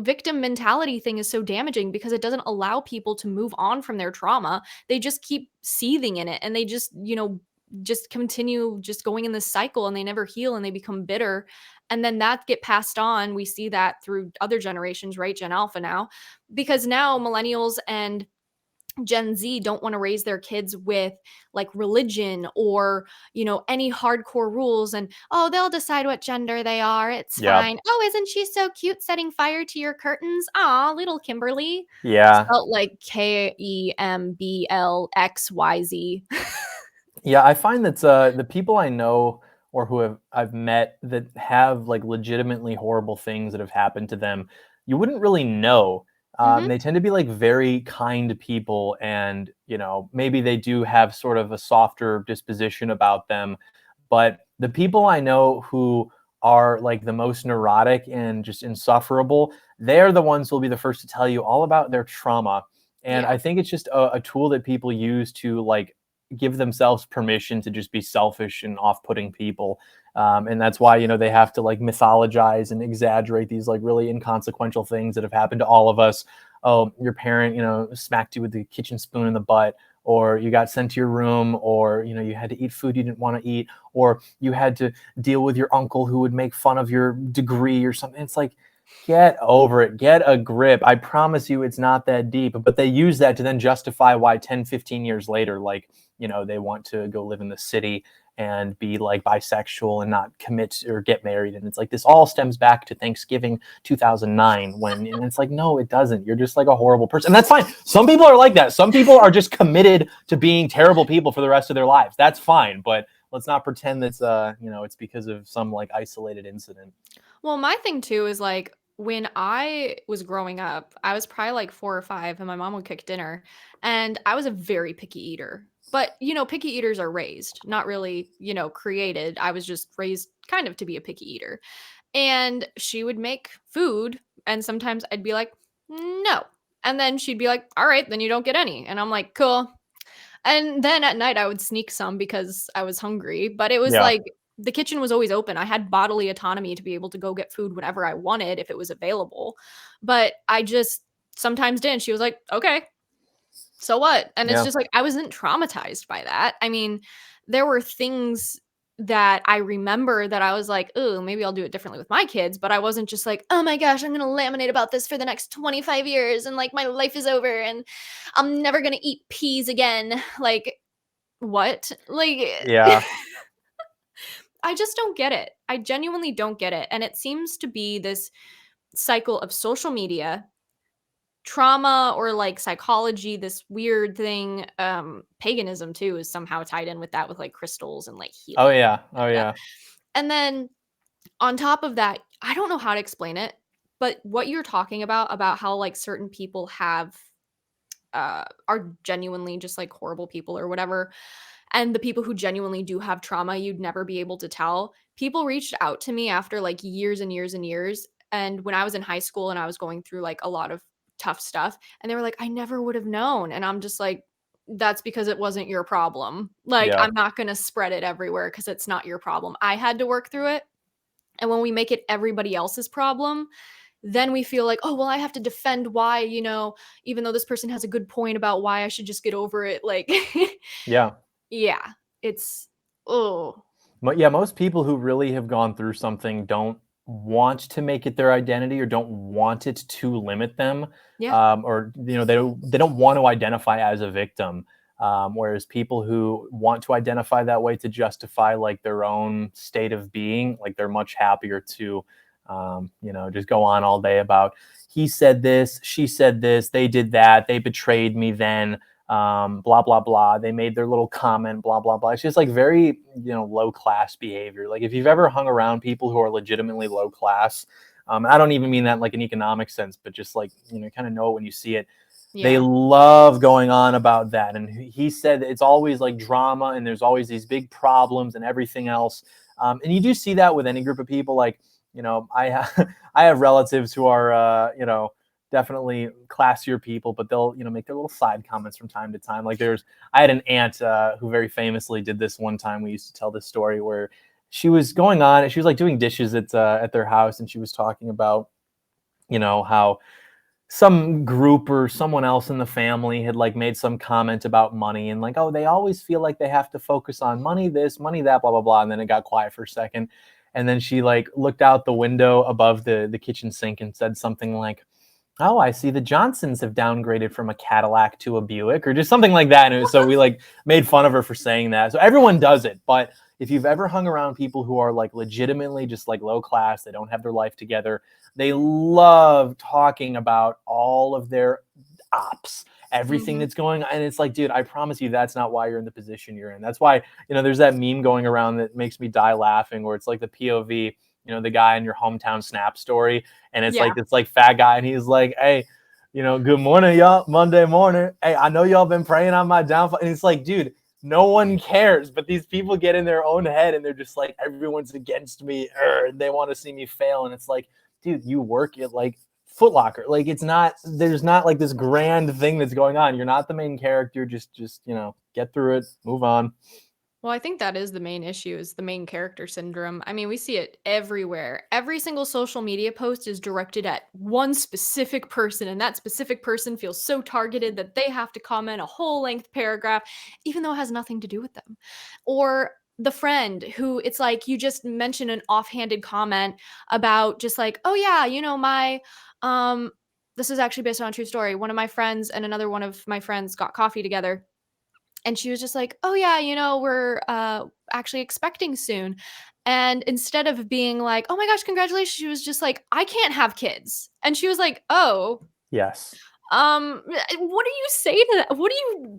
victim mentality thing is so damaging because it doesn't allow people to move on from their trauma. They just keep seething in it and they just, just continue just going in this cycle and they never heal and they become bitter. And then that get passed on. We see that through other generations, right? Gen Alpha now, because now millennials and Gen Z don't want to raise their kids with like religion or, any hardcore rules and, oh, they'll decide what gender they are. It's Yeah. fine. Oh, isn't she so cute setting fire to your curtains? Aw, little Kimberly. Yeah. Spelt like KEMBLXYZ. Yeah, I find that the people I know or who I've met that have like legitimately horrible things that have happened to them, you wouldn't really know. Hmm. They tend to be like very kind people, and maybe they do have sort of a softer disposition about them. But the people I know who are like the most neurotic and just insufferable, they're the ones who will be the first to tell you all about their trauma. And Yeah. I think it's just a tool that people use to like give themselves permission to just be selfish and off-putting people. And that's why they have to like mythologize and exaggerate these like really inconsequential things that have happened to all of us. Oh, your parent smacked you with the kitchen spoon in the butt, or you got sent to your room, or you had to eat food you didn't want to eat, or you had to deal with your uncle who would make fun of your degree or something. It's like, get over it, get a grip. I promise you it's not that deep. But they use that to then justify why 10, 15 years later, like, they want to go live in the city and be like bisexual and not commit or get married. And it's like this all stems back to Thanksgiving 2009 when, and it's like, no, it doesn't. You're just like a horrible person. And that's fine. Some people are like that. Some people are just committed to being terrible people for the rest of their lives. That's fine. But let's not pretend that's it's because of some like isolated incident. Well, my thing too is like when I was growing up, I was probably like 4 or 5, and my mom would cook dinner, and I was a very picky eater. But picky eaters are raised, not really, created. I was just raised kind of to be a picky eater. And she would make food, and sometimes I'd be like, no. And then she'd be like, all right, then you don't get any. And I'm like, cool. And then at night I would sneak some because I was hungry, but it was Yeah. like the kitchen was always open. I had bodily autonomy to be able to go get food whenever I wanted if it was available. But I just sometimes didn't. She was like, "Okay, so what?" And it's Yeah. just like I wasn't traumatized by that. I mean, there were things that I remember that I was like, "Ooh, maybe I'll do it differently with my kids," but I wasn't just like, "Oh my gosh, I'm going to laminate about this for the next 25 years and like my life is over and I'm never going to eat peas again." Like what? Like Yeah. I just don't get it. I genuinely don't get it. And it seems to be this cycle of social media, trauma or like psychology, this weird thing. Paganism too is somehow tied in with that with like crystals and like Oh healing. yeah. Oh Like that. yeah. And then on top of that, I don't know how to explain it, but what you're talking about how like certain people have are genuinely just like horrible people or whatever. And the people who genuinely do have trauma, you'd never be able to tell. People reached out to me after like years and years and years. And when I was in high school and I was going through like a lot of tough stuff, and they were like, I never would have known. And I'm just like, that's because it wasn't your problem. Like, Yeah. I'm not going to spread it everywhere because it's not your problem. I had to work through it. And when we make it everybody else's problem, then we feel like, oh, well, I have to defend why, even though this person has a good point about why I should just get over it. Like, Yeah. yeah, it's, oh, Yeah, most people who really have gone through something don't want to make it their identity or don't want it to limit them, yeah. or they don't want to identify as a victim. Whereas people who want to identify that way to justify like their own state of being, like they're much happier to, just go on all day about he said this, she said this, they did that, they betrayed me then, blah blah blah. They made their little comment, blah blah blah. It's just like very low class behavior. Like if you've ever hung around people who are legitimately low class, I don't even mean that in like an economic sense, but just like kind of know it when you see it. They Yeah. love going on about that, and he said it's always like drama, and there's always these big problems and everything else. And you do see that with any group of people. Like I have relatives who are definitely classier people, but they'll make their little side comments from time to time. Like I had an aunt who very famously did this one time. We used to tell this story where she was going on. She was like doing dishes at their house, and she was talking about how some group or someone else in the family had like made some comment about money and like, oh, they always feel like they have to focus on money this, money that, blah blah blah. And then it got quiet for a second, and then she like looked out the window above the kitchen sink and said something like, oh, I see the Johnsons have downgraded from a Cadillac to a Buick, or just something like that. And so we like made fun of her for saying that. So everyone does it. But if you've ever hung around people who are like legitimately just like low class, they don't have their life together, they love talking about all of their ops, everything Mhm. that's going on. And it's like, dude, I promise you that's not why you're in the position you're in. That's why, there's that meme going around that makes me die laughing where it's like the POV, the guy in your hometown Snap story, and it's Yeah. like this like fat guy, and he's like, hey, good morning, y'all. Monday morning. Hey, I know y'all been praying on my downfall. And it's like, dude, no one cares. But these people get in their own head and they're just like, everyone's against me. They want to see me fail. And it's like, dude, you work at like Foot Locker. Like there's not like this grand thing that's going on. You're not the main character. Just get through it, move on. Well, I think that is the main issue is the main character syndrome. I mean, we see it everywhere. Every single social media post is directed at one specific person, and that specific person feels so targeted that they have to comment a whole length paragraph, even though it has nothing to do with them. Or the friend who it's like you just mention an offhanded comment about just like, oh yeah, my um this is actually based on a true story. One of my friends and another one of my friends got coffee together And she was just like, "Oh yeah, we're actually expecting soon." And instead of being like, "Oh my gosh, congratulations," she was just like, "I can't have kids." And she was like, "Oh, Yes. what do you say to that?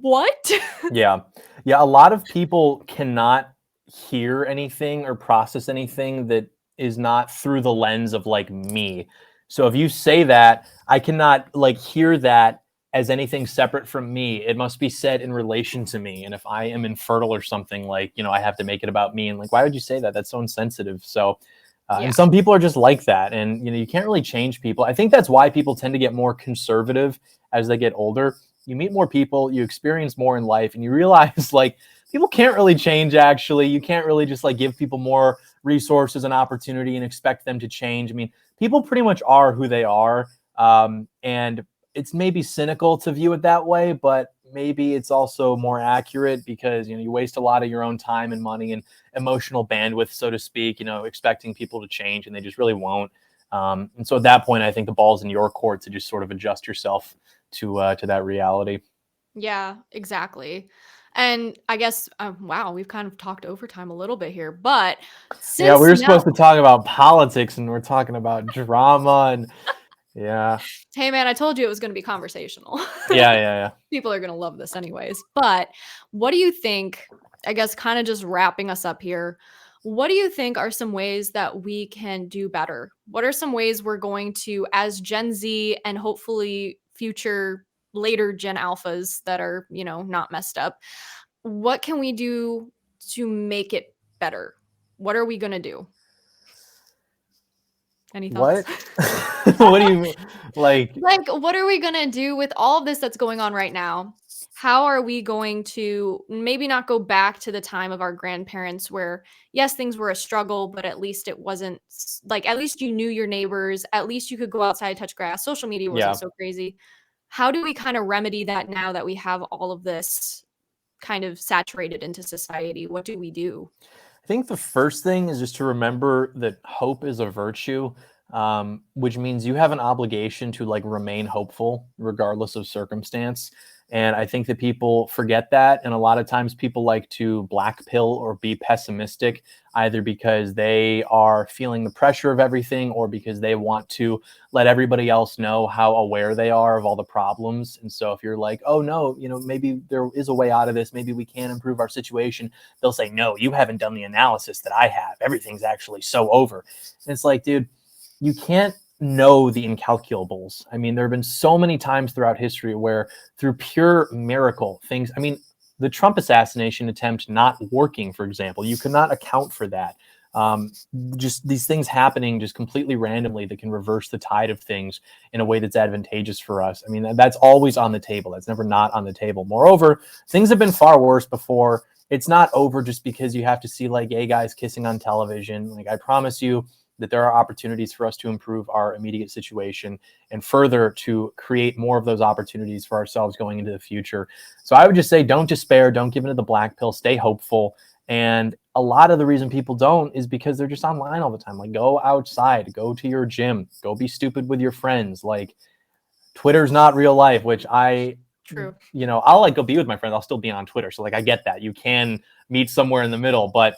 What?" Yeah. Yeah, a lot of people cannot hear anything or process anything that is not through the lens of like me. So if you say that, I cannot like hear that as anything separate from me. It must be said in relation to me. And if I am infertile or something, like, I have to make it about me. And like, why would you say that? That's so insensitive. So, and Yeah. some people are just like that. And, you can't really change people. I think that's why people tend to get more conservative as they get older. You meet more people, you experience more in life, and you realize like people can't really change. Actually, you can't really just like give people more resources and opportunity and expect them to change. I mean, people pretty much are who they are, and it's maybe cynical to view it that way, but maybe it's also more accurate because you waste a lot of your own time and money and emotional bandwidth, so to speak, expecting people to change, and they just really won't. And so at that point, I think the ball's in your court to just sort of adjust yourself to that reality. Yeah, exactly. And I guess, wow, we've kind of talked overtime a little bit here, but Yeah, we since were supposed now, to talk about politics, and we're talking about drama, and yeah, hey man, I told you it was going to be conversational. yeah, yeah, yeah. People are going to love this anyways. But what do you think? I guess, kind of just wrapping us up here, what do you think are some ways that we can do better? What are some ways we're going to, as Gen Z and hopefully future later Gen Alphas that are, not messed up, what can we do to make it better? What are we going to do? Any thoughts? What? What do you like? Like, what are we gonna do with all of this that's going on right now? How are we going to maybe not go back to the time of our grandparents where, yes, things were a struggle, but at least it wasn't like, at least you knew your neighbors, at least you could go outside, touch grass, social media wasn't Yeah, so crazy. How do we kind of remedy that now that we have all of this kind of saturated into society? What do we do? I think the first thing is just to remember that hope is a virtue, which means you have an obligation to like remain hopeful regardless of circumstance. And I think that people forget that. And a lot of times people like to black pill or be pessimistic, either because they are feeling the pressure of everything or because they want to let everybody else know how aware they are of all the problems. And so if you're like, oh no, maybe there is a way out of this, maybe we can improve our situation, they'll say, no, you haven't done the analysis that I have. Everything's actually so over. And it's like, dude, you can't know the incalculables. I mean, there have been so many times throughout history where through pure miracle things, I mean, the Trump assassination attempt not working, for example, you could not account for that. Um, just these things happening just completely randomly that can reverse the tide of things in a way that's advantageous for us. I mean, that's always on the table. That's never not on the table. Moreover, things have been far worse before. It's not over just because you have to see like gay guys kissing on television. Like, I promise you that there are opportunities for us to improve our immediate situation and further to create more of those opportunities for ourselves going into the future. So I would just say, don't despair, don't give into the black pill, stay hopeful. And a lot of the reason people don't is because they're just online all the time. Like, go outside, go to your gym, go be stupid with your friends. Like, Twitter's not real life, which True. I'll like go be with my friends. I'll still be on Twitter. So like, I get that. You can meet somewhere in the middle, but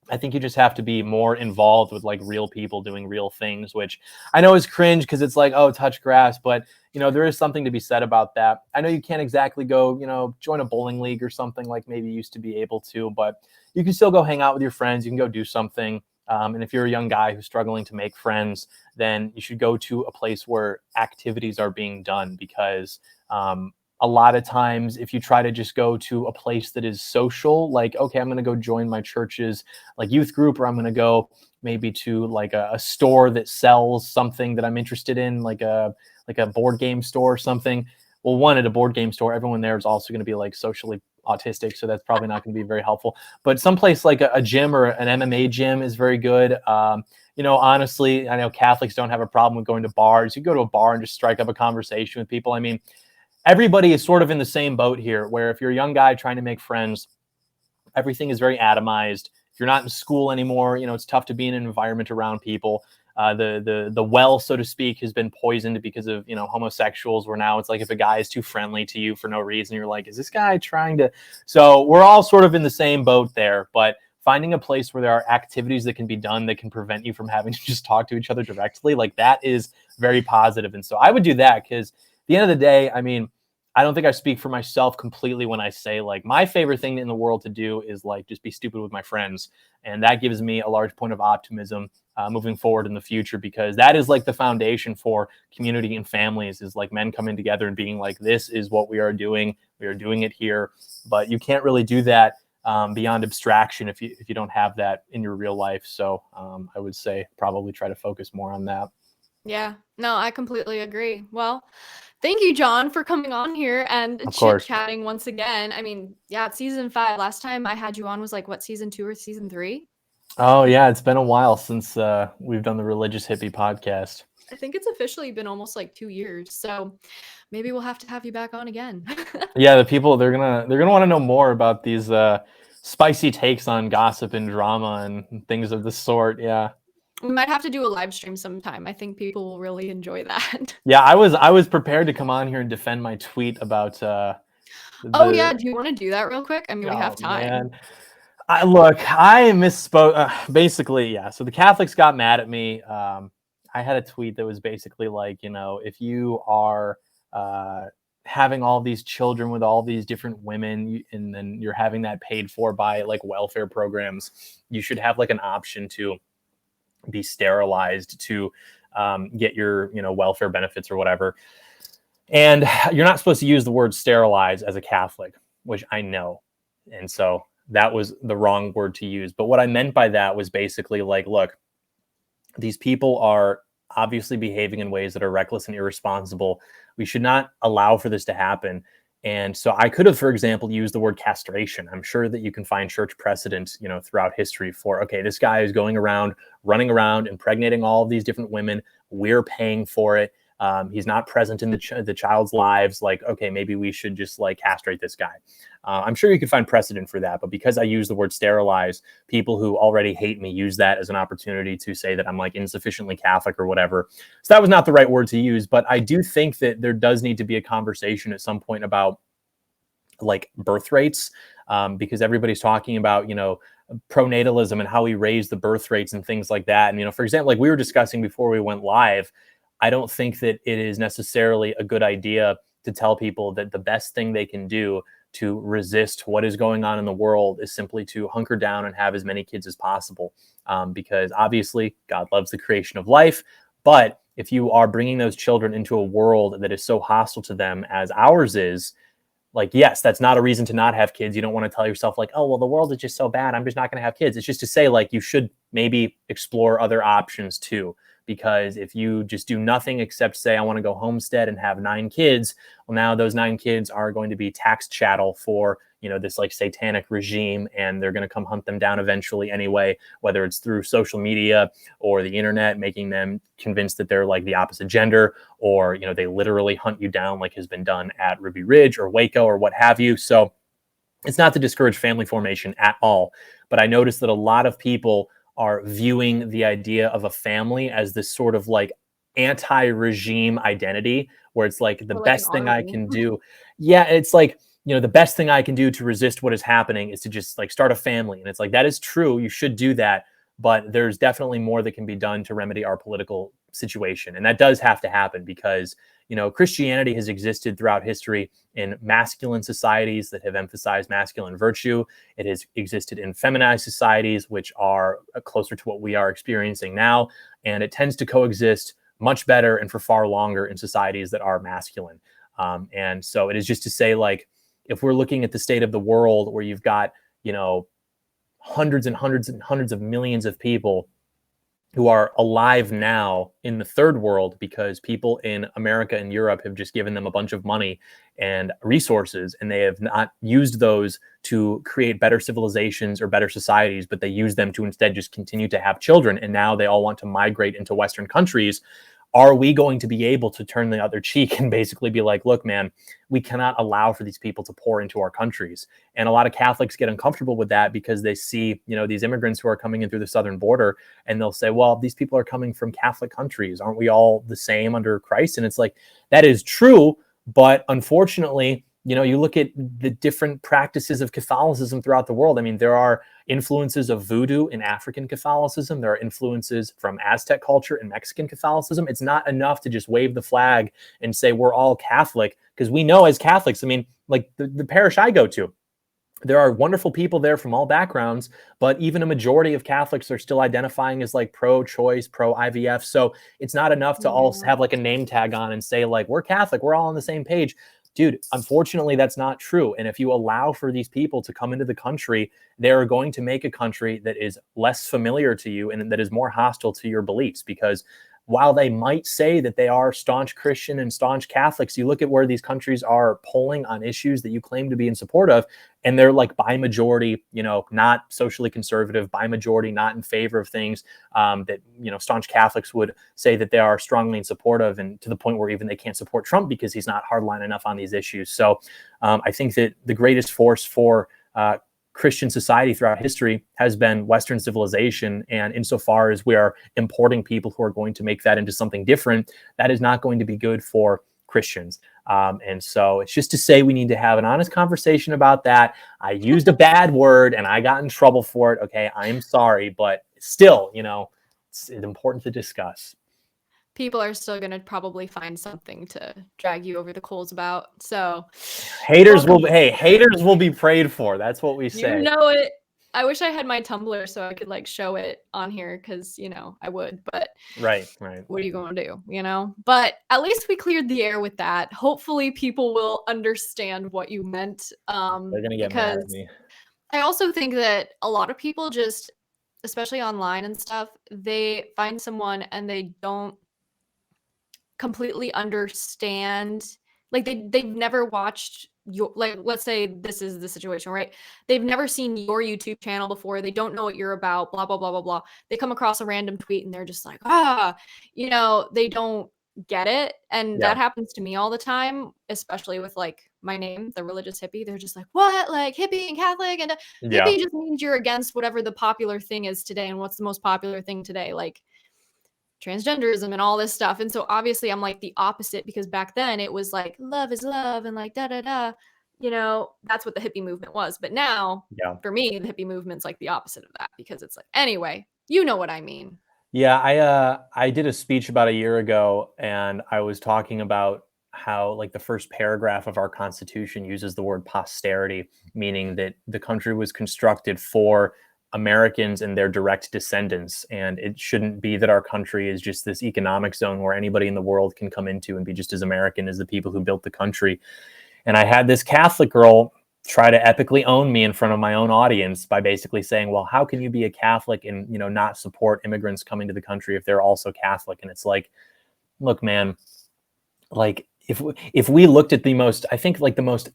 I think you just have to be more involved with like real people doing real things, which I know is cringe because it's like, oh, touch grass, but there is something to be said about that. I know you can't exactly go, join a bowling league or something like maybe you used to be able to, but you can still go hang out with your friends. You can go do something. And if you're a young guy who's struggling to make friends, then you should go to a place where activities are being done because a lot of times if you try to just go to a place that is social, like, okay, I'm going to go join my church's like youth group, or I'm going to go maybe to like a store that sells something that I'm interested in, like a board game store or something. Well, one, at a board game store, everyone there is also going to be like socially autistic, so that's probably not going to be very helpful. But someplace like a gym or an MMA gym is very good. Honestly, I know Catholics don't have a problem with going to bars. You go to a bar and just strike up a conversation with people. I mean, everybody is sort of in the same boat here, where if you're a young guy trying to make friends, everything is very atomized. If you're not in school anymore, it's tough to be in an environment around people. the well, so to speak, has been poisoned because of, you know, homosexuals, where now it's like if a guy is too friendly to you for no reason, you're like, is this guy trying to? So we're all sort of in the same boat there, but finding a place where there are activities that can be done that can prevent you from having to just talk to each other directly, like that is very positive. And so I would do that, because at the end of the day, I mean, I don't think I speak for myself completely when I say, like, my favorite thing in the world to do is like just be stupid with my friends. And that gives me a large point of optimism moving forward in the future, because that is like the foundation for community and families, is like men coming together and being like, this is what we are doing. We are doing it here. But you can't really do that beyond abstraction if you don't have that in your real life. So I would say probably try to focus more on that. Yeah, no, I completely agree. Well, thank you, John, for coming on here and Of course. chit-chatting once again. I mean, yeah, it's season 5. Last time I had you on was like, what, season 2 or season 3? Oh yeah, it's been a while since we've done the Religious Hippie podcast. I think it's officially been almost like 2 years. So maybe we'll have to have you back on again. Yeah, the people, they're gonna want to know more about these spicy takes on gossip and drama and things of the sort. Yeah. We might have to do a live stream sometime. I think people will really enjoy that. Yeah, I was prepared to come on here and defend my tweet about Oh yeah, the. do you want to do that real quick? I mean, we Oh have time. man, I misspoke. Basically, yeah. So the Catholics got mad at me. I had a tweet that was basically like, you know, if you are having all these children with all these different women, and then you're having that paid for by like welfare programs, you should have like an option to be sterilized to get your, you know, welfare benefits or whatever. And you're not supposed to use the word sterilize as a Catholic, which I know. And so that was the wrong word to use. But what I meant by that was basically like, look, these people are obviously behaving in ways that are reckless and irresponsible. We should not allow for this to happen. And so I could have, for example, used the word castration. I'm sure that you can find church precedent, you know, throughout history for, okay, this guy is going around, running around, impregnating all of these different women. We're paying for it. He's not present in the child's lives. Like, okay, maybe we should just like castrate this guy. I'm sure you could find precedent for that. But because I use the word sterilize, people who already hate me use that as an opportunity to say that I'm like insufficiently Catholic or whatever. So that was not the right word to use. But I do think that there does need to be a conversation at some point about like birth rates, because everybody's talking about, you know, pronatalism and how we raise the birth rates and things like that. And, you know, for example, like we were discussing before we went live, I don't think that it is necessarily a good idea to tell people that the best thing they can do to resist what is going on in the world is simply to hunker down and have as many kids as possible. Because obviously God loves the creation of life. But if you are bringing those children into a world that is so hostile to them as ours is, like, yes, that's not a reason to not have kids. You don't want to tell yourself like, oh, well, the world is just so bad, I'm just not going to have kids. It's just to say like, you should maybe explore other options too. Because if you just do nothing except say, I want to go homestead and have 9 kids, well, now those 9 kids are going to be tax chattel for, you know, this like satanic regime, and they're going to come hunt them down eventually anyway, whether it's through social media or the internet, making them convinced that they're like the opposite gender, or, you know, they literally hunt you down like has been done at Ruby Ridge or Waco or what have you. So it's not to discourage family formation at all. But I noticed that a lot of people are viewing the idea of a family as this sort of like anti-regime identity, where it's like the Or like an best thing I army. can do. Yeah, it's like, you know, the best thing I can do to resist what is happening is to just like start a family. And it's like, that is true. You should do that. But there's definitely more that can be done to remedy our political situation. And that does have to happen because, you know, Christianity has existed throughout history in masculine societies that have emphasized masculine virtue. It has existed in feminized societies, which are closer to what we are experiencing now. And it tends to coexist much better and for far longer in societies that are masculine. And so it is just to say, like, if we're looking at the state of the world where you've got, you know, hundreds and hundreds and hundreds of millions of people who are alive now in the third world because people in America and Europe have just given them a bunch of money and resources, and they have not used those to create better civilizations or better societies, but they use them to instead just continue to have children. And now they all want to migrate into Western countries. are we going to be able to turn the other cheek and basically be like, look, man, we cannot allow for these people to pour into our countries? And a lot of Catholics get uncomfortable with that because they see, these immigrants who are coming in through the southern border, and they'll say, well, these people are coming from Catholic countries. Aren't we all the same under Christ? And it's like, that is true. But unfortunately, you look at the different practices of Catholicism throughout the world. I mean, there are influences of voodoo in African Catholicism. There are influences from Aztec culture in Mexican Catholicism. It's not enough to just wave the flag and say we're all Catholic, because we know as Catholics, I mean, like the parish I go to, there are wonderful people there from all backgrounds, but even a majority of Catholics are still identifying as like pro-choice, pro-IVF. So it's not enough to all have like a name tag on and say like, we're Catholic, we're all on the same page. Dude, unfortunately, that's not true. And if you allow for these people to come into the country, they're going to make a country that is less familiar to you and that is more hostile to your beliefs. Because while they might say that they are staunch Christian and staunch Catholics, you look at where these countries are polling on issues that you claim to be in support of, and they're like by majority, not socially conservative, by majority, not in favor of things that, staunch Catholics would say that they are strongly in support of, and to the point where even they can't support Trump because he's not hardline enough on these issues. So I think that the greatest force for Christian society throughout history has been Western civilization. And insofar as we are importing people who are going to make that into something different, that is not going to be good for Christians. And so it's just to say we need to have an honest conversation about that. I used a bad word and I got in trouble for it. Okay, I'm sorry, but still, it's important to discuss. People are still going to probably find something to drag you over the coals about. So Haters will be prayed for. That's what we say. You know it. I wish I had my Tumblr so I could like show it on here, because I would, but right. What are you going to do, But at least we cleared the air with that. Hopefully people will understand what you meant. They're gonna get mad at me. I also think that a lot of people just, especially online and stuff, they find someone and they don't completely understand, like they've never watched your, like, let's say this is the situation, right? They've never seen your YouTube channel before. They don't know what you're about, blah blah blah blah blah. They come across a random tweet and they're just like, they don't get it. And that happens to me all the time, especially with like my name, the religious hippie. They're just like, what, like hippie and Catholic, and hippie just means you're against whatever the popular thing is today. And what's the most popular thing today? Like transgenderism and all this stuff. And so obviously I'm like the opposite, because back then it was like love is love and like da da da, that's what the hippie movement was. But now for me, the hippie movement's like the opposite of that, because it's like, anyway, you know what I mean. Yeah, I did a speech about a year ago, and I was talking about how like the first paragraph of our Constitution uses the word posterity, meaning that the country was constructed for Americans and their direct descendants. And it shouldn't be that our country is just this economic zone where anybody in the world can come into and be just as American as the people who built the country. And I had this Catholic girl try to epically own me in front of my own audience by basically saying, well, how can you be a Catholic and, not support immigrants coming to the country if they're also Catholic? And it's like, look, man, like if we looked at the most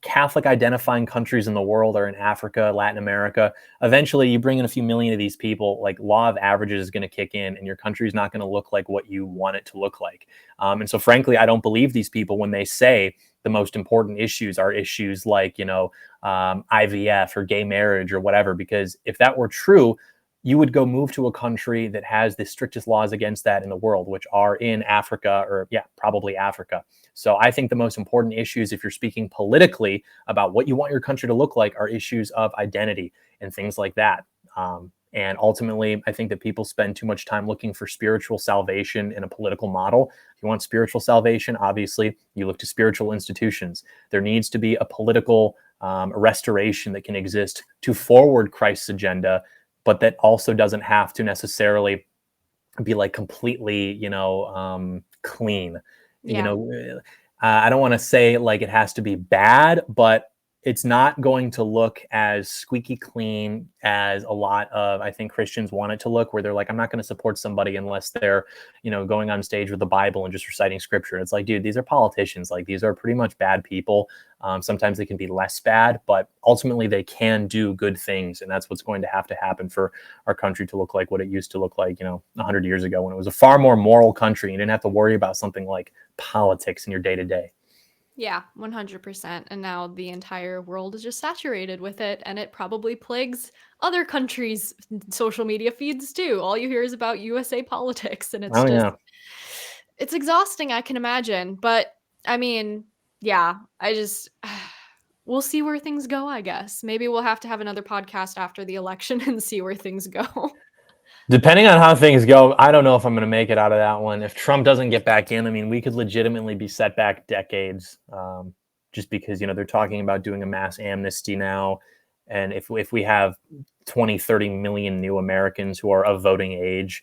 Catholic identifying countries in the world are in Africa, Latin America, eventually you bring in a few million of these people, like law of averages is going to kick in and your country is not going to look like what you want it to look like. And so frankly, I don't believe these people when they say the most important issues are issues like, IVF or gay marriage or whatever, because if that were true, you would go move to a country that has the strictest laws against that in the world, which are in Africa, or probably Africa. So I think the most important issues, if you're speaking politically about what you want your country to look like, are issues of identity and things like that. And ultimately, I think that people spend too much time looking for spiritual salvation in a political model. If you want spiritual salvation, obviously, you look to spiritual institutions. There needs to be a political restoration that can exist to forward Christ's agenda, but that also doesn't have to necessarily be like completely, clean. I don't want to say like it has to be bad, but it's not going to look as squeaky clean as a lot of, I think, Christians want it to look, where they're like, I'm not going to support somebody unless they're, going on stage with the Bible and just reciting scripture. It's like, dude, these are politicians. Like, these are pretty much bad people. Sometimes they can be less bad, but ultimately they can do good things. And that's what's going to have to happen for our country to look like what it used to look like, 100 years ago, when it was a far more moral country. You didn't have to worry about something like politics in your day to day. Yeah, 100%. And now the entire world is just saturated with it, and it probably plagues other countries' social media feeds too. All you hear is about USA politics, and Oh, yeah. it's exhausting, I can imagine. But I mean, yeah, we'll see where things go, I guess. Maybe we'll have to have another podcast after the election and see where things go. Depending on how things go, I don't know if I'm going to make it out of that one. If Trump doesn't get back in, I mean, we could legitimately be set back decades, just because, they're talking about doing a mass amnesty now. And if we have 20, 30 million new Americans who are of voting age,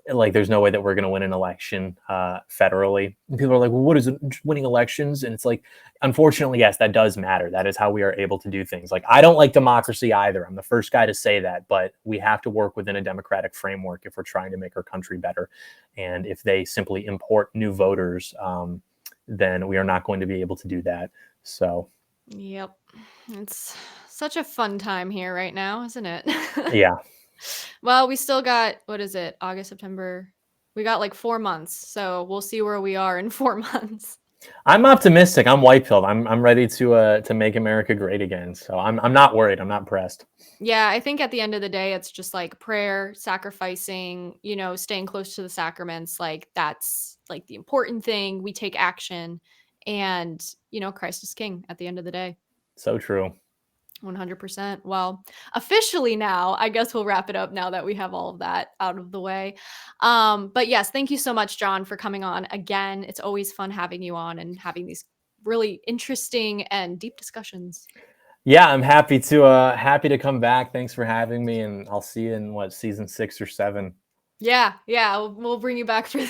like, there's no way that we're going to win an election federally. And people are like, well, what is it, winning elections? And it's like, unfortunately, yes, that does matter. That is how we are able to do things. Like, I don't like democracy either. I'm the first guy to say that, but we have to work within a democratic framework if we're trying to make our country better. And if they simply import new voters, then we are not going to be able to do that. So, Yep. It's such a fun time here right now, isn't it? yeah. Well, we still got, what is it? August, September. We got like 4 months, so we'll see where we are in 4 months. I'm optimistic. I'm white pilled. I'm ready to make America great again. So I'm not worried. I'm not pressed. Yeah, I think at the end of the day, it's just like prayer, sacrificing, staying close to the sacraments. Like, that's like the important thing. We take action, and, Christ is king at the end of the day. So true. 100%. Well, officially now, I guess we'll wrap it up now that we have all of that out of the way. But yes, thank you so much, John, for coming on again. It's always fun having you on and having these really interesting and deep discussions. Yeah, I'm happy to come back. Thanks for having me, and I'll see you in season 6 or 7. Yeah, we'll bring you back for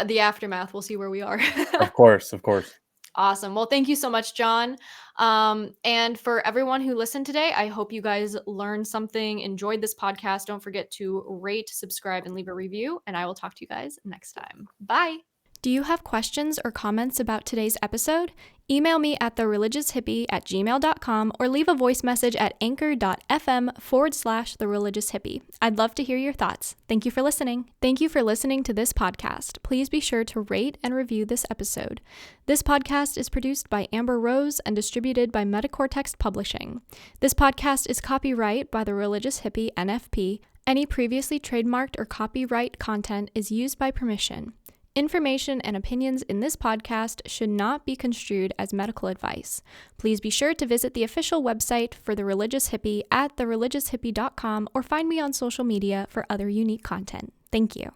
the aftermath. We'll see where we are. Of course, of course. Awesome. Well, thank you so much, John. And for everyone who listened today, I hope you guys learned something, enjoyed this podcast. Don't forget to rate, subscribe, and leave a review. And I will talk to you guys next time. Bye. Do you have questions or comments about today's episode? Email me at thereligioushippie@gmail.com or leave a voice message at anchor.fm/thereligioushippie. I'd love to hear your thoughts. Thank you for listening. Thank you for listening to this podcast. Please be sure to rate and review this episode. This podcast is produced by Amber Rose and distributed by Metacortext Publishing. This podcast is copyright by The Religious Hippie, NFP. Any previously trademarked or copyright content is used by permission. Information and opinions in this podcast should not be construed as medical advice. Please be sure to visit the official website for The Religious Hippie at thereligioushippie.com or find me on social media for other unique content. Thank you.